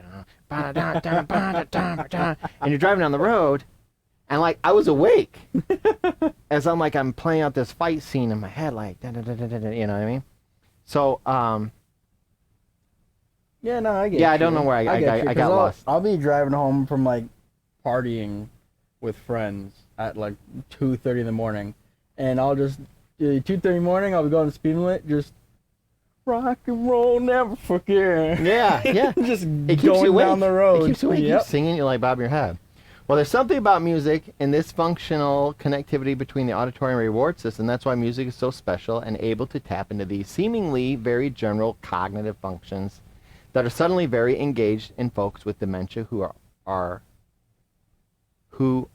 dun dun dun dun dun dun, and you're driving down the road, and like I was awake as I'm playing out this fight scene in my head, like dun dun dun dun dun, you know what I mean? So Yeah, no, I get Yeah, you. I don't know where I get you, got 'cause lost. I'll be driving home from, like, partying with friends at, like, 2:30 in the morning, and I'll just, 2:30 in the morning, I'll be going to speed limit, just rock and roll, never forget. yeah. Just It keeps going you awake. down the road. It keeps you awake. You Yep. keep singing, you like bob your head. Well, there's something about music and this functional connectivity between the auditory and reward system. That's why music is so special and able to tap into these seemingly very general cognitive functions that are suddenly very engaged in folks with dementia who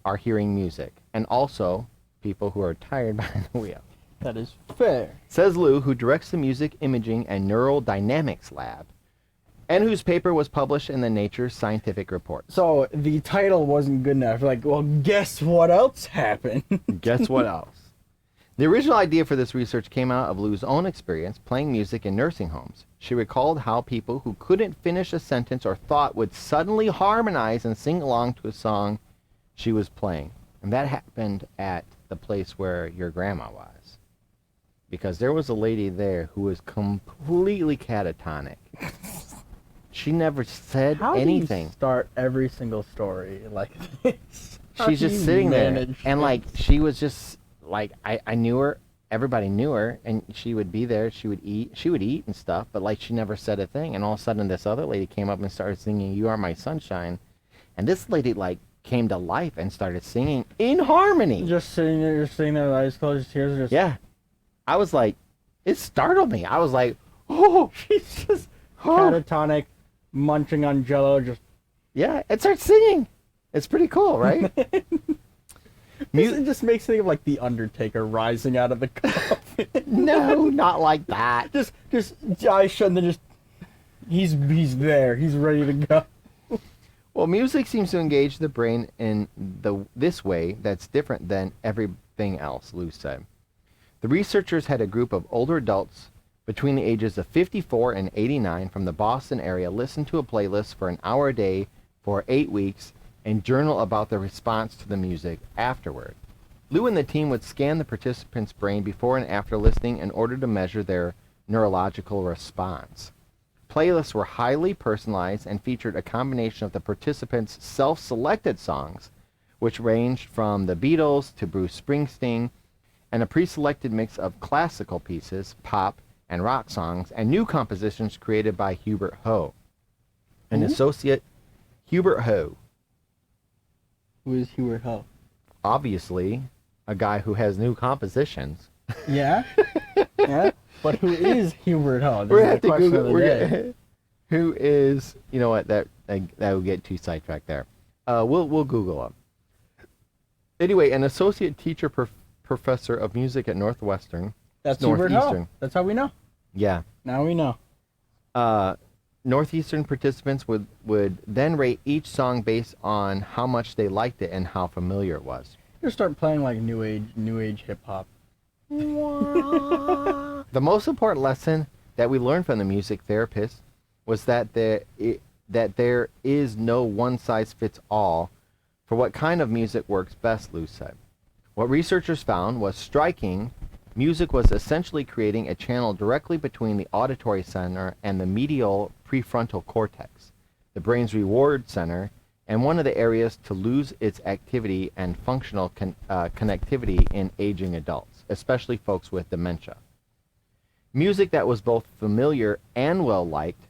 are hearing music, and also people who are tired behind the wheel. That is fair. Says Lou, who directs the Music Imaging and Neural Dynamics Lab, and whose paper was published in the Nature Scientific Reports. So the title wasn't good enough. Like, well, guess what else happened? Guess what else? The original idea for this research came out of Lou's own experience playing music in nursing homes. She recalled how people who couldn't finish a sentence or thought would suddenly harmonize and sing along to a song she was playing. And that happened at the place where your grandma was. Because there was a lady there who was completely catatonic. She never said How anything. do you start every single story like this? How She's do just you sitting there, manage and like this? she was just like I knew her. Everybody knew her, and she would be there. She would eat and stuff, but like she never said a thing. And all of a sudden, this other lady came up and started singing "You Are My Sunshine," and this lady like came to life and started singing in harmony. Just sitting there, with eyes closed, tears just. Yeah, I was like, it startled me. I was like, oh, She's just oh. catatonic, munching on Jello, just. Yeah, and starts singing. It's pretty cool, right? It just makes me think of like the Undertaker rising out of the coffin. No, not like that. just eyes shut, and then just. He's there. He's ready to go. Well, music seems to engage the brain in this way that's different than everything else, Lou said. The researchers had a group of older adults between the ages of 54 and 89 from the Boston area listen to a playlist for an hour a day for 8 weeks and journal about their response to the music afterward. Lou and the team would scan the participants' brain before and after listening in order to measure their neurological response. Playlists were highly personalized and featured a combination of the participants' self-selected songs, which ranged from the Beatles to Bruce Springsteen, and a pre-selected mix of classical pieces, pop, and rock songs, and new compositions created by Hubert Ho. An associate, Hubert Ho, Who is Hubert Ho? obviously a guy who has new compositions. Yeah? Yeah? But who is Hubert Ho? We're This is gonna have the to question Google. of the day. Who is? You know what? That will get too sidetracked there. We'll Google him. Anyway, an associate teacher professor of music at Northwestern. That's Hubert Ho. Northeastern. That's how we know. Yeah. Now we know. Northeastern participants would then rate each song based on how much they liked it and how familiar it was. Just start playing like new age hip hop. The most important lesson that we learned from the music therapist was that there is no one-size-fits-all for what kind of music works best, Lou said. What researchers found was striking. Music was essentially creating a channel directly between the auditory center and the medial prefrontal cortex, the brain's reward center, and one of the areas to lose its activity and functional connectivity in aging adults, especially folks with dementia. Music that was both familiar and well-liked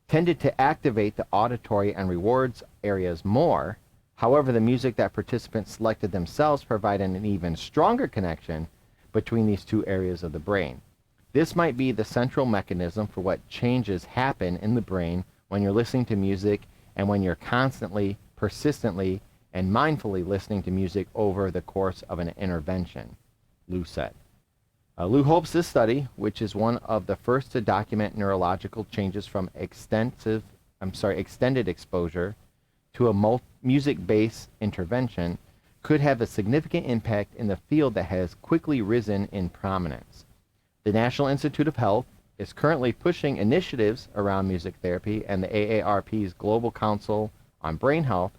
tended to activate the auditory and rewards areas more. However, the music that participants selected themselves provided an even stronger connection between these two areas of the brain. This might be the central mechanism for what changes happen in the brain when you're listening to music and when you're constantly, persistently, and mindfully listening to music over the course of an intervention, Lou said. Lou hopes this study, which is one of the first to document neurological changes from extended exposure to a music-based intervention, could have a significant impact in the field that has quickly risen in prominence. The National Institute of Health is currently pushing initiatives around music therapy, and the AARP's Global Council on Brain Health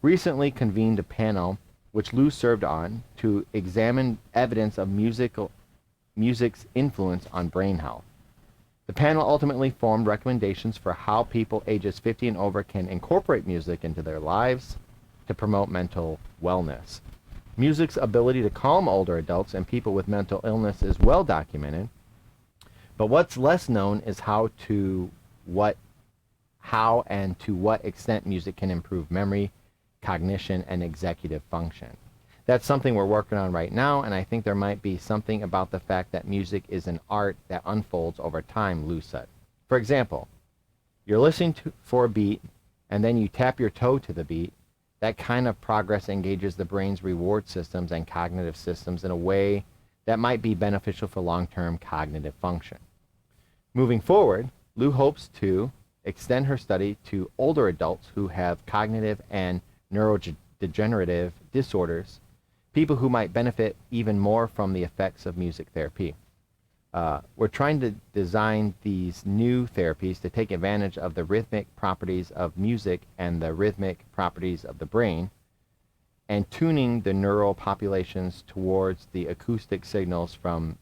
recently convened a panel, which Lou served on, to examine evidence of music's influence on brain health. The panel ultimately formed recommendations for how people ages 50 and over can incorporate music into their lives to promote mental wellness. Music's ability to calm older adults and people with mental illness is well documented, but what's less known is how and to what extent music can improve memory, cognition, and executive function. That's something we're working on right now, and I think there might be something about the fact that music is an art that unfolds over time, Lou said. For example, you're listening for a beat, and then you tap your toe to the beat. That kind of progress engages the brain's reward systems and cognitive systems in a way that might be beneficial for long-term cognitive function. Moving forward, Lou hopes to extend her study to older adults who have cognitive and neurodegenerative disorders, people who might benefit even more from the effects of music therapy. We're trying to design these new therapies to take advantage of the rhythmic properties of music and the rhythmic properties of the brain, and tuning the neural populations towards the acoustic signals from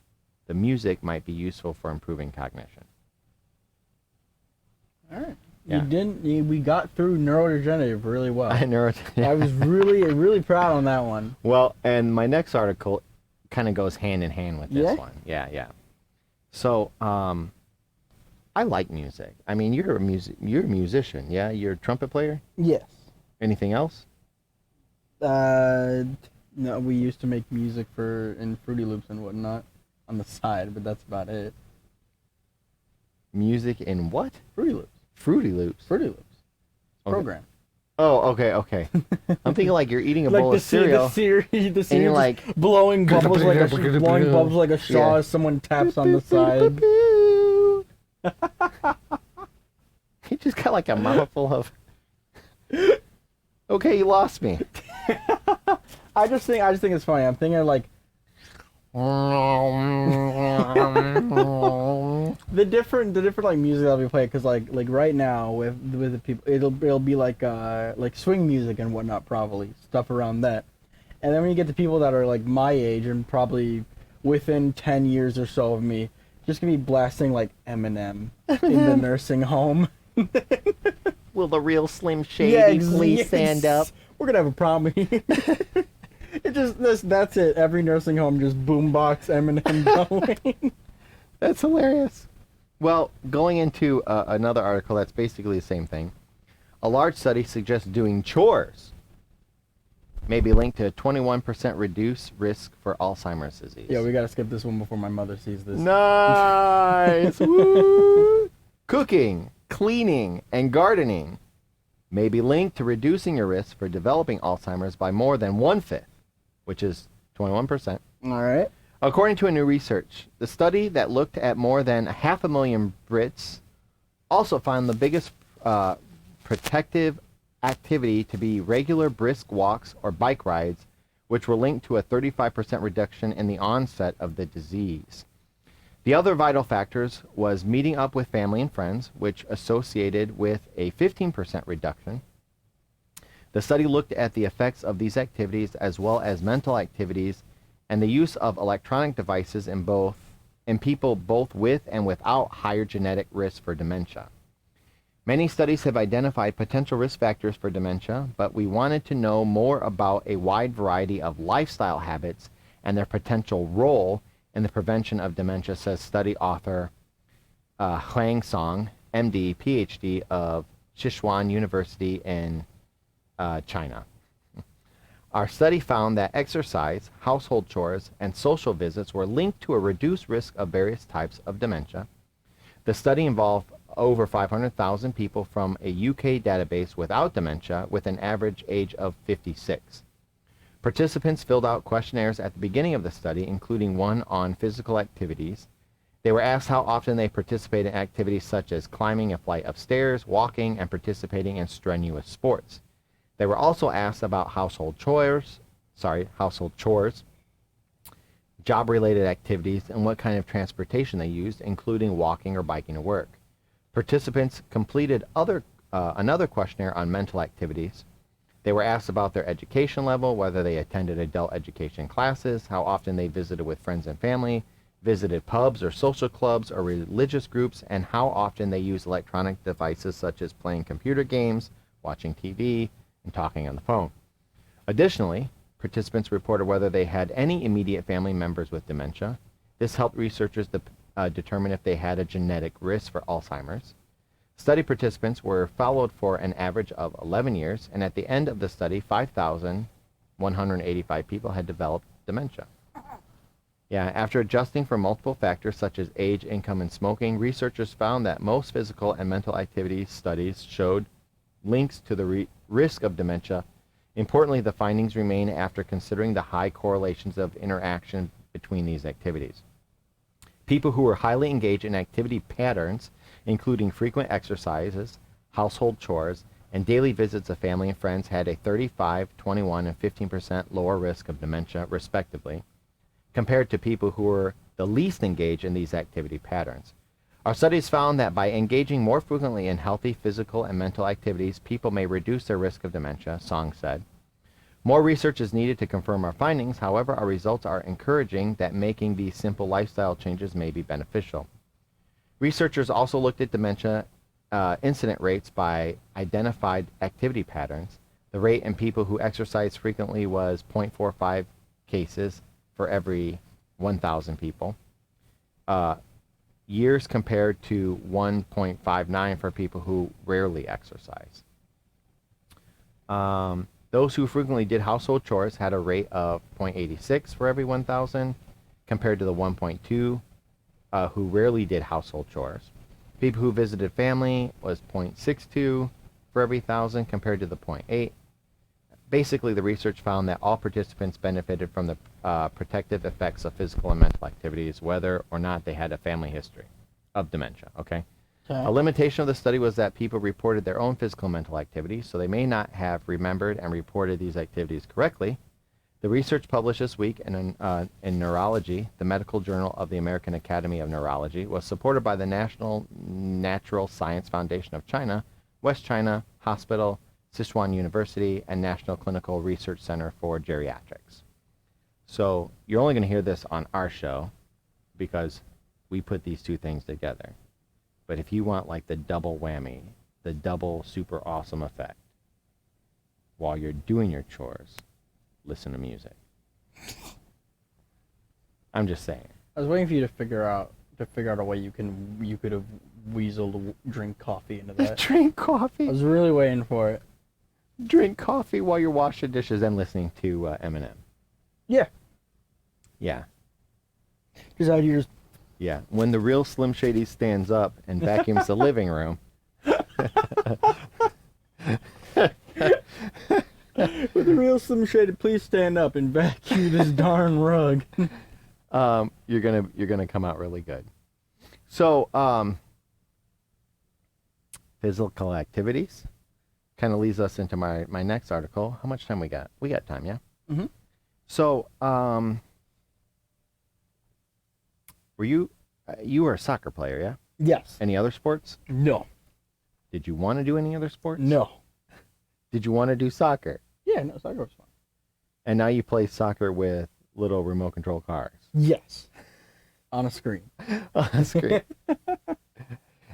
the music might be useful for improving cognition. All right. Yeah. We got through neurodegenerative really well. Yeah. I was really proud on that one. Well, and my next article kind of goes hand in hand with this one. Yeah. So, I like music. I mean, you're a musician, yeah? You're a trumpet player? Yes. Anything else? No, we used to make music in Fruity Loops and whatnot on the side, but that's about it. Music in what? Fruity Loops. Fruity Loops. Fruity Loops. Okay. Program. Oh, okay. I'm thinking like you're eating a bowl of cereal. The cereal and you're like blowing bubbles like a straw as someone taps on the side. He just got like a mouthful of. Okay, you lost me. I just think it's funny. I'm thinking like the different like music that we play, because like right now with the people, it'll be like swing music and whatnot, probably stuff around that. And then when you get to people that are like my age and probably within 10 years or so of me, just gonna be blasting like Eminem in the nursing home. Will the real Slim Shady please stand up? We're gonna have a problem here. It just that's it. Every nursing home just boombox Eminem going. That's hilarious. Well, going into another article that's basically the same thing. A large study suggests doing chores may be linked to a 21% reduced risk for Alzheimer's disease. Yeah, we gotta skip this one before my mother sees this. Nice! Woo! Cooking, cleaning, and gardening may be linked to reducing your risk for developing Alzheimer's by more than 1/5, which is 21%. All right. According to a new research, the study that looked at more than 500,000 Brits also found the biggest protective activity to be regular brisk walks or bike rides, which were linked to a 35% reduction in the onset of the disease. The other vital factors was meeting up with family and friends, which associated with a 15% reduction. The study looked at the effects of these activities as well as mental activities and the use of electronic devices in people both with and without higher genetic risk for dementia. Many studies have identified potential risk factors for dementia, but we wanted to know more about a wide variety of lifestyle habits and their potential role in the prevention of dementia, says study author Huang Song, MD, PhD of Sichuan University in China. Our study found that exercise, household chores, and social visits were linked to a reduced risk of various types of dementia. The study involved over 500,000 people from a UK database without dementia with an average age of 56. Participants filled out questionnaires at the beginning of the study, including one on physical activities. They were asked how often they participate in activities such as climbing a flight of stairs, walking, and participating in strenuous sports. They were also asked about household chores, job-related activities, and what kind of transportation they used, including walking or biking to work. Participants completed another questionnaire on mental activities. They were asked about their education level, whether they attended adult education classes, how often they visited with friends and family, visited pubs or social clubs or religious groups, and how often they used electronic devices such as playing computer games, watching TV, and talking on the phone. Additionally, participants reported whether they had any immediate family members with dementia. This helped researchers determine if they had a genetic risk for Alzheimer's. Study participants were followed for an average of 11 years, and at the end of the study, 5,185 people had developed dementia. Yeah, after adjusting for multiple factors such as age, income, and smoking, researchers found that most physical and mental activity studies showed links to the risk of dementia. Importantly, the findings remain after considering the high correlations of interaction between these activities. People who were highly engaged in activity patterns, including frequent exercises, household chores, and daily visits of family and friends, had a 35, 21, and 15% lower risk of dementia, respectively, compared to people who were the least engaged in these activity patterns. Our studies found that by engaging more frequently in healthy physical and mental activities, people may reduce their risk of dementia, Song said. More research is needed to confirm our findings. However, our results are encouraging that making these simple lifestyle changes may be beneficial. Researchers also looked at dementia incident rates by identified activity patterns. The rate in people who exercise frequently was 0.45 cases for every 1,000 people. Years compared to 1.59 for people who rarely exercise. Those who frequently did household chores had a rate of 0.86 for every 1,000 compared to the 1.2 who rarely did household chores. People who visited family was 0.62 for every 1,000 compared to the 0.8. Basically, the research found that all participants benefited from the protective effects of physical and mental activities, whether or not they had a family history of dementia, okay? A limitation of the study was that people reported their own physical and mental activities, so they may not have remembered and reported these activities correctly. The research published this week in Neurology, the medical journal of the American Academy of Neurology, was supported by the National Natural Science Foundation of China, West China Hospital, Sichuan University, and National Clinical Research Center for Geriatrics. So you're only going to hear this on our show because we put these two things together. But if you want like the double whammy, the double super awesome effect, while you're doing your chores, listen to music. I'm just saying. I was waiting for you to figure out a way you could have weaseled drink coffee into that. Drink coffee. I was really waiting for it. Drink coffee while you're washing dishes and listening to Eminem. Yeah. Yeah. Just out here. Yeah. When the real Slim Shady stands up and vacuums the living room. With the real Slim Shady, please stand up and vacuum this darn rug. You're gonna come out really good. So, physical activities kind of leads us into my next article. How much time we got? We got time, yeah. Mm-hmm. So, were you were a soccer player, yeah? Yes. Any other sports? No. Did you want to do any other sports? No. Did you want to do soccer? Yeah, no, soccer was fun. And now you play soccer with little remote control cars. Yes. On a screen. On a screen.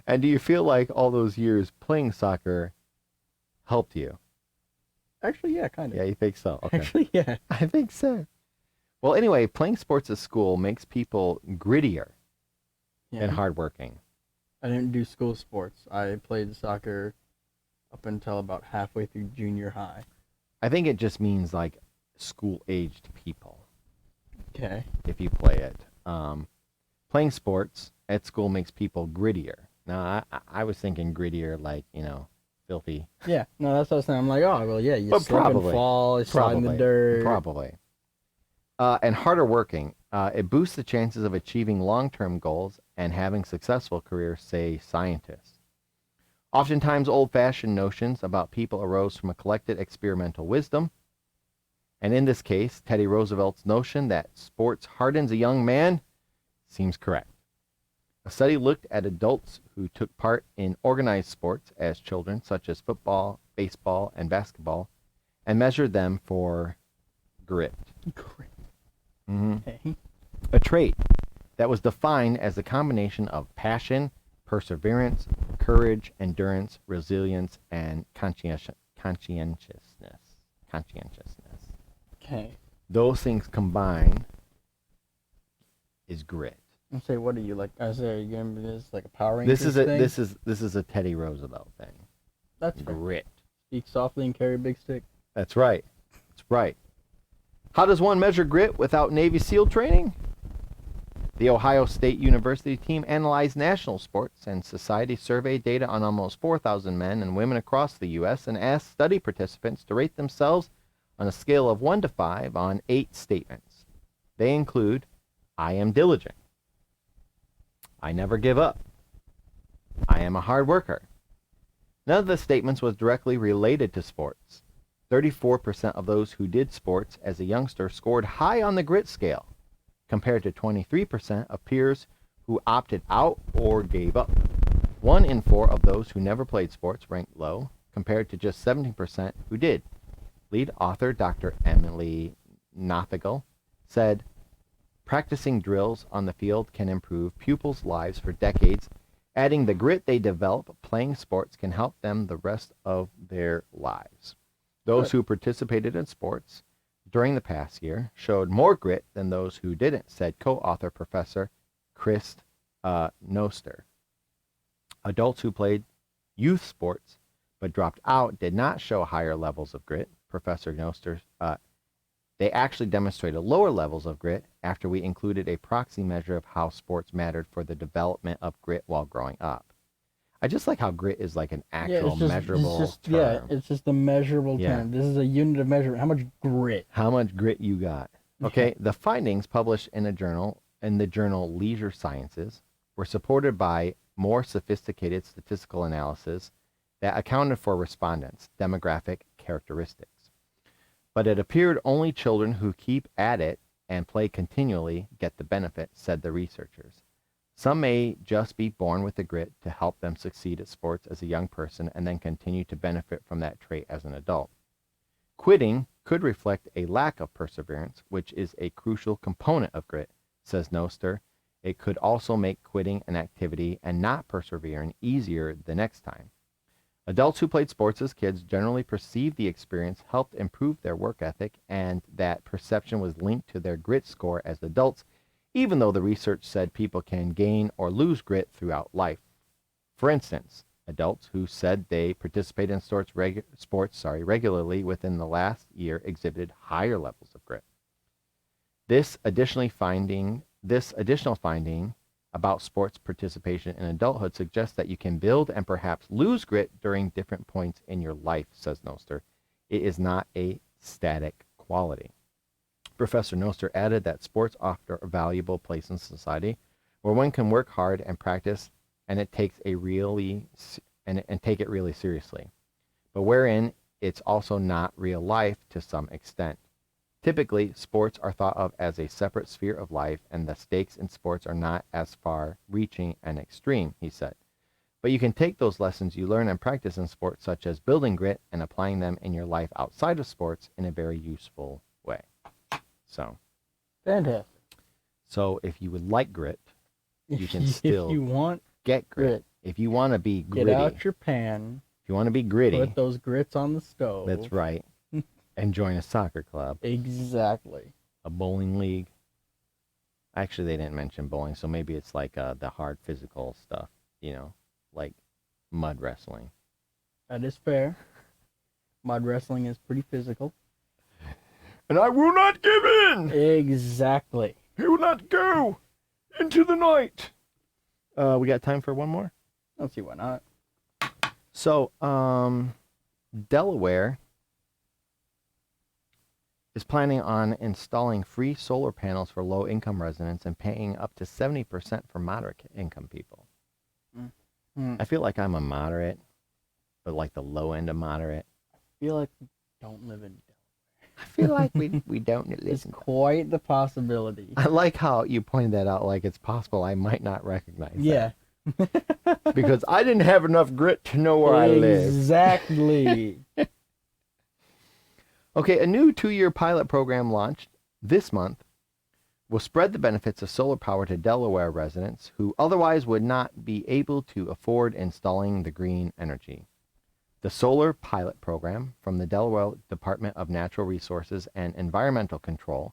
And do you feel like all those years playing soccer helped you? Actually, yeah, kind of. Yeah, you think so? Okay. Actually, yeah. I think so. Well, anyway, playing sports at school makes people grittier and hardworking. I didn't do school sports. I played soccer up until about halfway through junior high. I think it just means like school-aged people. Okay. If you play it. Playing sports at school makes people grittier. Now, I was thinking grittier like, filthy. Yeah, no, that's what I was saying. I'm like, oh, well, yeah, you But slip and fall, you slide in the dirt. Probably. And harder working. It boosts the chances of achieving long-term goals and having successful careers, say scientists. Oftentimes, old-fashioned notions about people arose from a collected experimental wisdom. And in this case, Teddy Roosevelt's notion that sports hardens a young man seems correct. A study looked at adults who took part in organized sports as children, such as football, baseball, and basketball, and measured them for grit. Grit. Mm-hmm. Okay. A trait that was defined as a combination of passion, perseverance, courage, endurance, resilience, and conscientiousness. Okay. Those things combined is grit. And say, what are you like? I say, are you gonna be this like a Power Rangers thing? This is a Teddy Roosevelt thing. That's fair. Grit. Speak softly and carry a big stick. That's right. That's right. How does one measure grit without Navy SEAL training? The Ohio State University team analyzed national sports and society survey data on almost 4,000 men and women across the U.S. and asked study participants to rate themselves on a scale of 1 to 5 on 8 statements. They include, I am diligent. I never give up. I am a hard worker. None of the statements was directly related to sports. 34% of those who did sports as a youngster scored high on the grit scale, compared to 23% of peers who opted out or gave up. 1 in 4 of those who never played sports ranked low, compared to just 17% who did. Lead author Dr. Emily Nothigal said, practicing drills on the field can improve pupils' lives for decades. Adding the grit they develop playing sports can help them the rest of their lives. Those who participated in sports during the past year showed more grit than those who didn't, said co-author Professor Chris Noster. Adults who played youth sports but dropped out did not show higher levels of grit. Professor Noster, they actually demonstrated lower levels of grit after we included a proxy measure of how sports mattered for the development of grit while growing up. I just like how grit is like an actual measurable term. Yeah, it's just a measurable term. This is a unit of measurement. How much grit? How much grit you got. Okay, the findings published in the journal Leisure Sciences were supported by more sophisticated statistical analysis that accounted for respondents' demographic characteristics. But it appeared only children who keep at it and play continually get the benefit, said the researchers. Some may just be born with the grit to help them succeed at sports as a young person and then continue to benefit from that trait as an adult. Quitting could reflect a lack of perseverance, which is a crucial component of grit, says Noster. It could also make quitting an activity and not persevering easier the next time. Adults who played sports as kids generally perceived the experience helped improve their work ethic, and that perception was linked to their grit score as adults, even though the research said people can gain or lose grit throughout life. For instance, adults who said they participated in sports regularly within the last year exhibited higher levels of grit. This additional finding about sports participation in adulthood suggests that you can build and perhaps lose grit during different points in your life, says Noster. It is not a static quality. Professor Noster added that sports offer a valuable place in society where one can work hard and practice and take it really seriously, but wherein it's also not real life to some extent. Typically, sports are thought of as a separate sphere of life, and the stakes in sports are not as far-reaching and extreme, he said. But you can take those lessons you learn and practice in sports, such as building grit, and applying them in your life outside of sports in a very useful way. So, Fantastic. So if you would like grit, you can still if you want get grit. If you want to be gritty, get out your pan. If you want to be gritty, put those grits on the stove. That's right. And join a soccer club. Exactly. A bowling league. Actually, they didn't mention bowling, so maybe it's like the hard physical stuff, like mud wrestling. That is fair. Mud wrestling is pretty physical. And I will not give in! Exactly. He will not go into the night. We got time for one more? Let's see, why not? So, Delaware is planning on installing free solar panels for low-income residents and paying up to 70% for moderate-income people. I feel like I'm a moderate, but like the low end of moderate. I feel like we don't live in Delaware. I feel like we don't live It's in quite the possibility. I like how you pointed that out, like it's possible I might not recognize that. Because I didn't have enough grit to know where I live. Exactly. Okay, a new 2-year pilot program launched this month will spread the benefits of solar power to Delaware residents who otherwise would not be able to afford installing the green energy. The Solar Pilot Program from the Delaware Department of Natural Resources and Environmental Control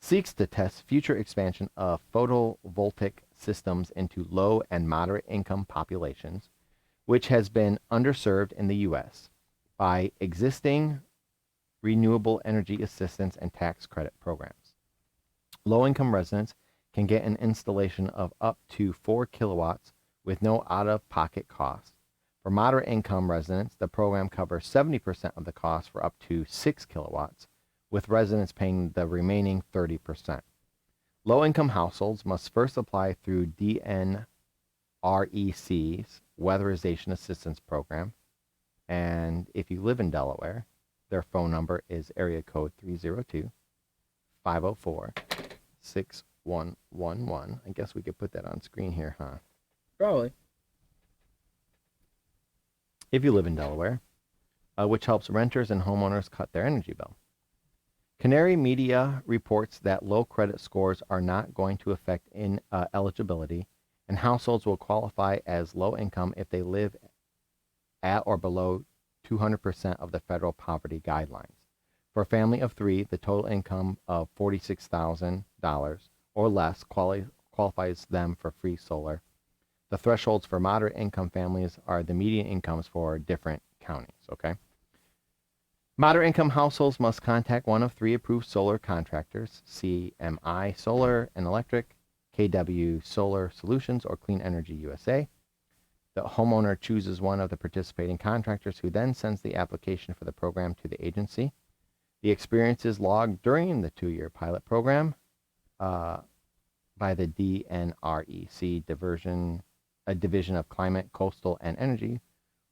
seeks to test future expansion of photovoltaic systems into low and moderate income populations, which has been underserved in the U.S. by existing renewable energy assistance and tax credit programs. Low-income residents can get an installation of up to 4 kilowatts with no out-of-pocket cost. For moderate-income residents, the program covers 70% of the cost for up to 6 kilowatts, with residents paying the remaining 30%. Low-income households must first apply through DNREC's Weatherization Assistance Program, and if you live in Delaware, their phone number is area code 302-504-6111. I guess we could put that on screen here, huh? Probably. If you live in Delaware, which helps renters and homeowners cut their energy bill. Canary Media reports that low credit scores are not going to affect eligibility, and households will qualify as low income if they live at or below 200% of the federal poverty guidelines. For a family of 3, the total income of $46,000 or less qualifies them for free solar. The thresholds for moderate income families are the median incomes for different counties, okay? Moderate income households must contact one of 3 approved solar contractors, CMI Solar and Electric, KW Solar Solutions, or Clean Energy USA. The homeowner chooses one of the participating contractors who then sends the application for the program to the agency. The experience is logged during the 2-year pilot program by the DNREC Division of Climate, Coastal, and Energy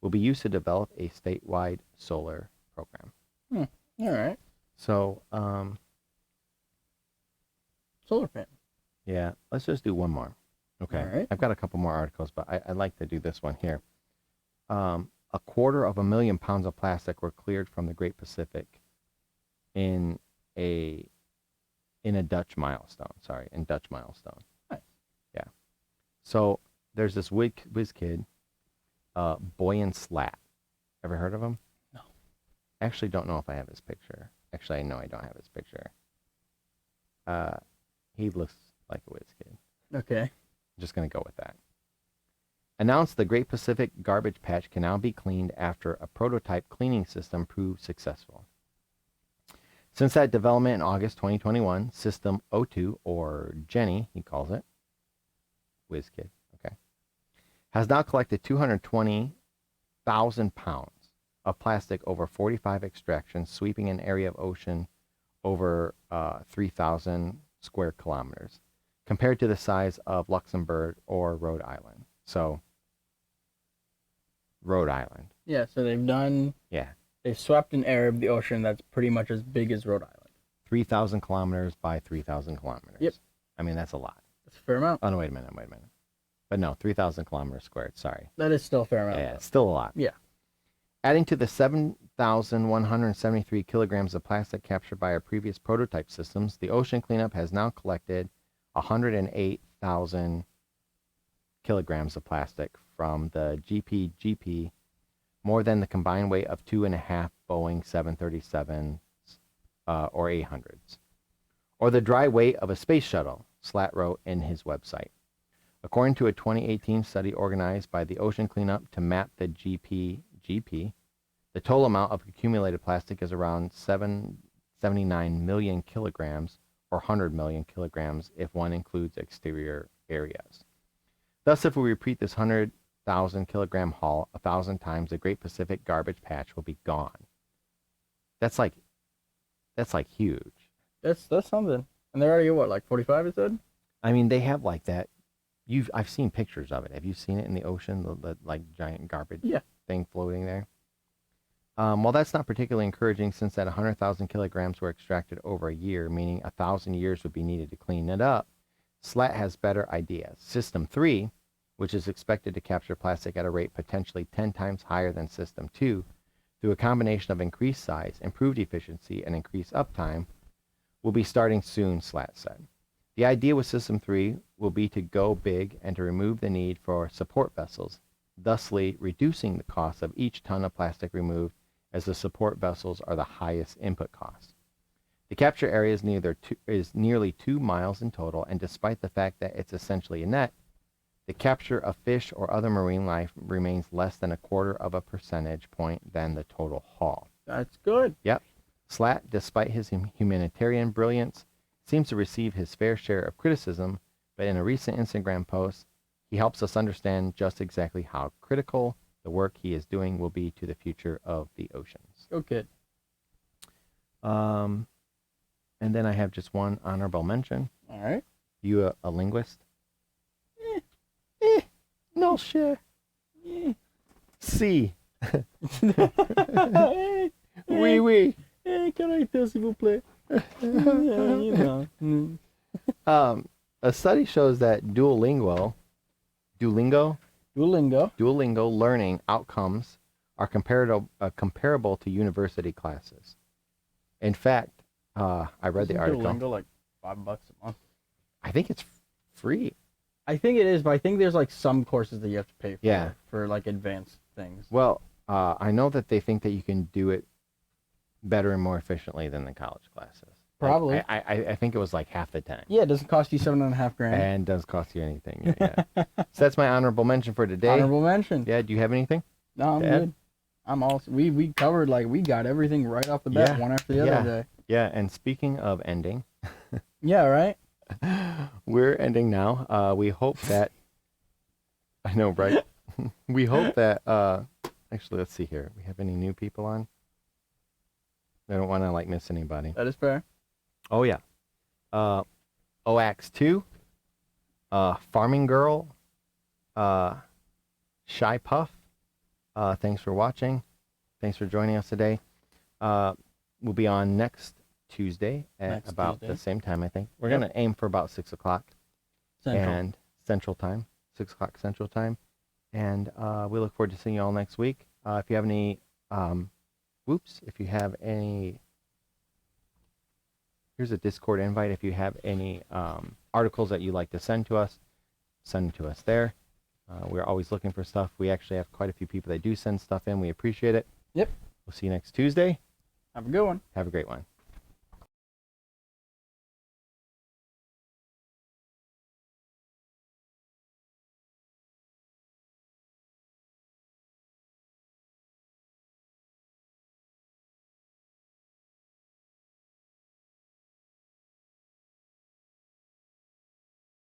will be used to develop a statewide solar program. All right. So, solar panel. Yeah, let's just do one more. Okay. All right. I've got a couple more articles, but I'd like to do this one here. 250,000 pounds of plastic were cleared from the Great Pacific in a Dutch milestone. Sorry, in Dutch milestone. Nice. Yeah. So there's this whiz kid, Boyan Slat. Ever heard of him? No. Actually, don't know if I have his picture. Actually, I know I don't have his picture. He looks like a whiz kid. Okay. I'm just gonna go with that. Announced the Great Pacific Garbage Patch can now be cleaned after a prototype cleaning system proved successful. Since that development in August 2021, System O2, or Jenny, he calls it, whiz kid, okay, has now collected 220,000 pounds of plastic over 45 extractions, sweeping an area of ocean over 3,000 square kilometers, compared to the size of Luxembourg or Rhode Island. So, Rhode Island. Yeah, so Yeah. they've swept an area of the ocean that's pretty much as big as Rhode Island. 3,000 kilometers by 3,000 kilometers. Yep. I mean, that's a lot. That's a fair amount. Oh, no, wait a minute. But no, 3,000 kilometers squared. Sorry. That is still a fair amount. Yeah, it's still a lot. Yeah. Adding to the 7,173 kilograms of plastic captured by our previous prototype systems, the ocean cleanup has now collected 108,000 kilograms of plastic from the GPGP, more than the combined weight of 2.5 Boeing 737s or 800s, or the dry weight of a space shuttle, Slat wrote in his website. According to a 2018 study organized by the Ocean Cleanup to map the GPGP, the total amount of accumulated plastic is around 79 million kilograms, or 100 million kilograms if one includes exterior areas. Thus, if we repeat this 100,000 kilogram haul 1,000 times, the Great Pacific Garbage Patch will be gone. That's like huge. That's something. And they're already what, like 45? It said. I mean, they have like that. I've seen pictures of it. Have you seen it in the ocean? The like giant garbage thing floating there. While that's not particularly encouraging, since that 100,000 kilograms were extracted over a year, meaning 1,000 years would be needed to clean it up, SLAT has better ideas. System 3, which is expected to capture plastic at a rate potentially 10 times higher than System 2, through a combination of increased size, improved efficiency, and increased uptime, will be starting soon, SLAT said. The idea with System 3 will be to go big and to remove the need for support vessels, thusly reducing the cost of each ton of plastic removed, as the support vessels are the highest input cost. The capture area is nearly 2 miles in total, and despite the fact that it's essentially a net, the capture of fish or other marine life remains less than 0.25 percentage point than the total haul. That's good. Yep. Slat, despite his humanitarian brilliance, seems to receive his fair share of criticism, but in a recent Instagram post, he helps us understand just exactly how critical the work he is doing will be to the future of the oceans. Go kid. And then I have just one honorable mention. All right. You a linguist? No shit. Si. Oui, oui. Can I tell s'il vous plaît? Yeah, you know. A study shows that Duolingo learning outcomes are comparable to university classes. In fact, I read the article. Duolingo like $5 a month. I think it's free. I think it is, but I think there's like some courses that you have to pay for. Yeah. For like advanced things. Well, I know that they think that you can do it better and more efficiently than the college classes. Probably. Like, I think it was like half the time. Yeah, it doesn't cost you $7,500. And doesn't cost you anything. Yeah. So that's my honorable mention for today. Honorable mention. Yeah. Do you have anything? No, I'm Dad? good. I'm all. We covered we got everything right off the bat, Yeah. one after the other day. Yeah. And speaking of ending, Yeah. Right. we're ending now. We hope that. I know, right? We hope that. Actually, let's see here. We have any new people on? I don't want to miss anybody. That is fair. Oh yeah. OX2, Farming Girl, Shy Puff. Thanks for watching. Thanks for joining us today. We'll be on next Tuesday at about the same time, I think. We're gonna aim for about 6 o'clock. Central. And Central Time, 6 o'clock Central Time. And we look forward to seeing you all next week. If you have any, if you have any, here's a Discord invite. If you have any articles that you'd like to send to us, send them to us there. We're always looking for stuff. We actually have quite a few people that do send stuff in. We appreciate it. Yep. We'll see you next Tuesday. Have a good one. Have a great one.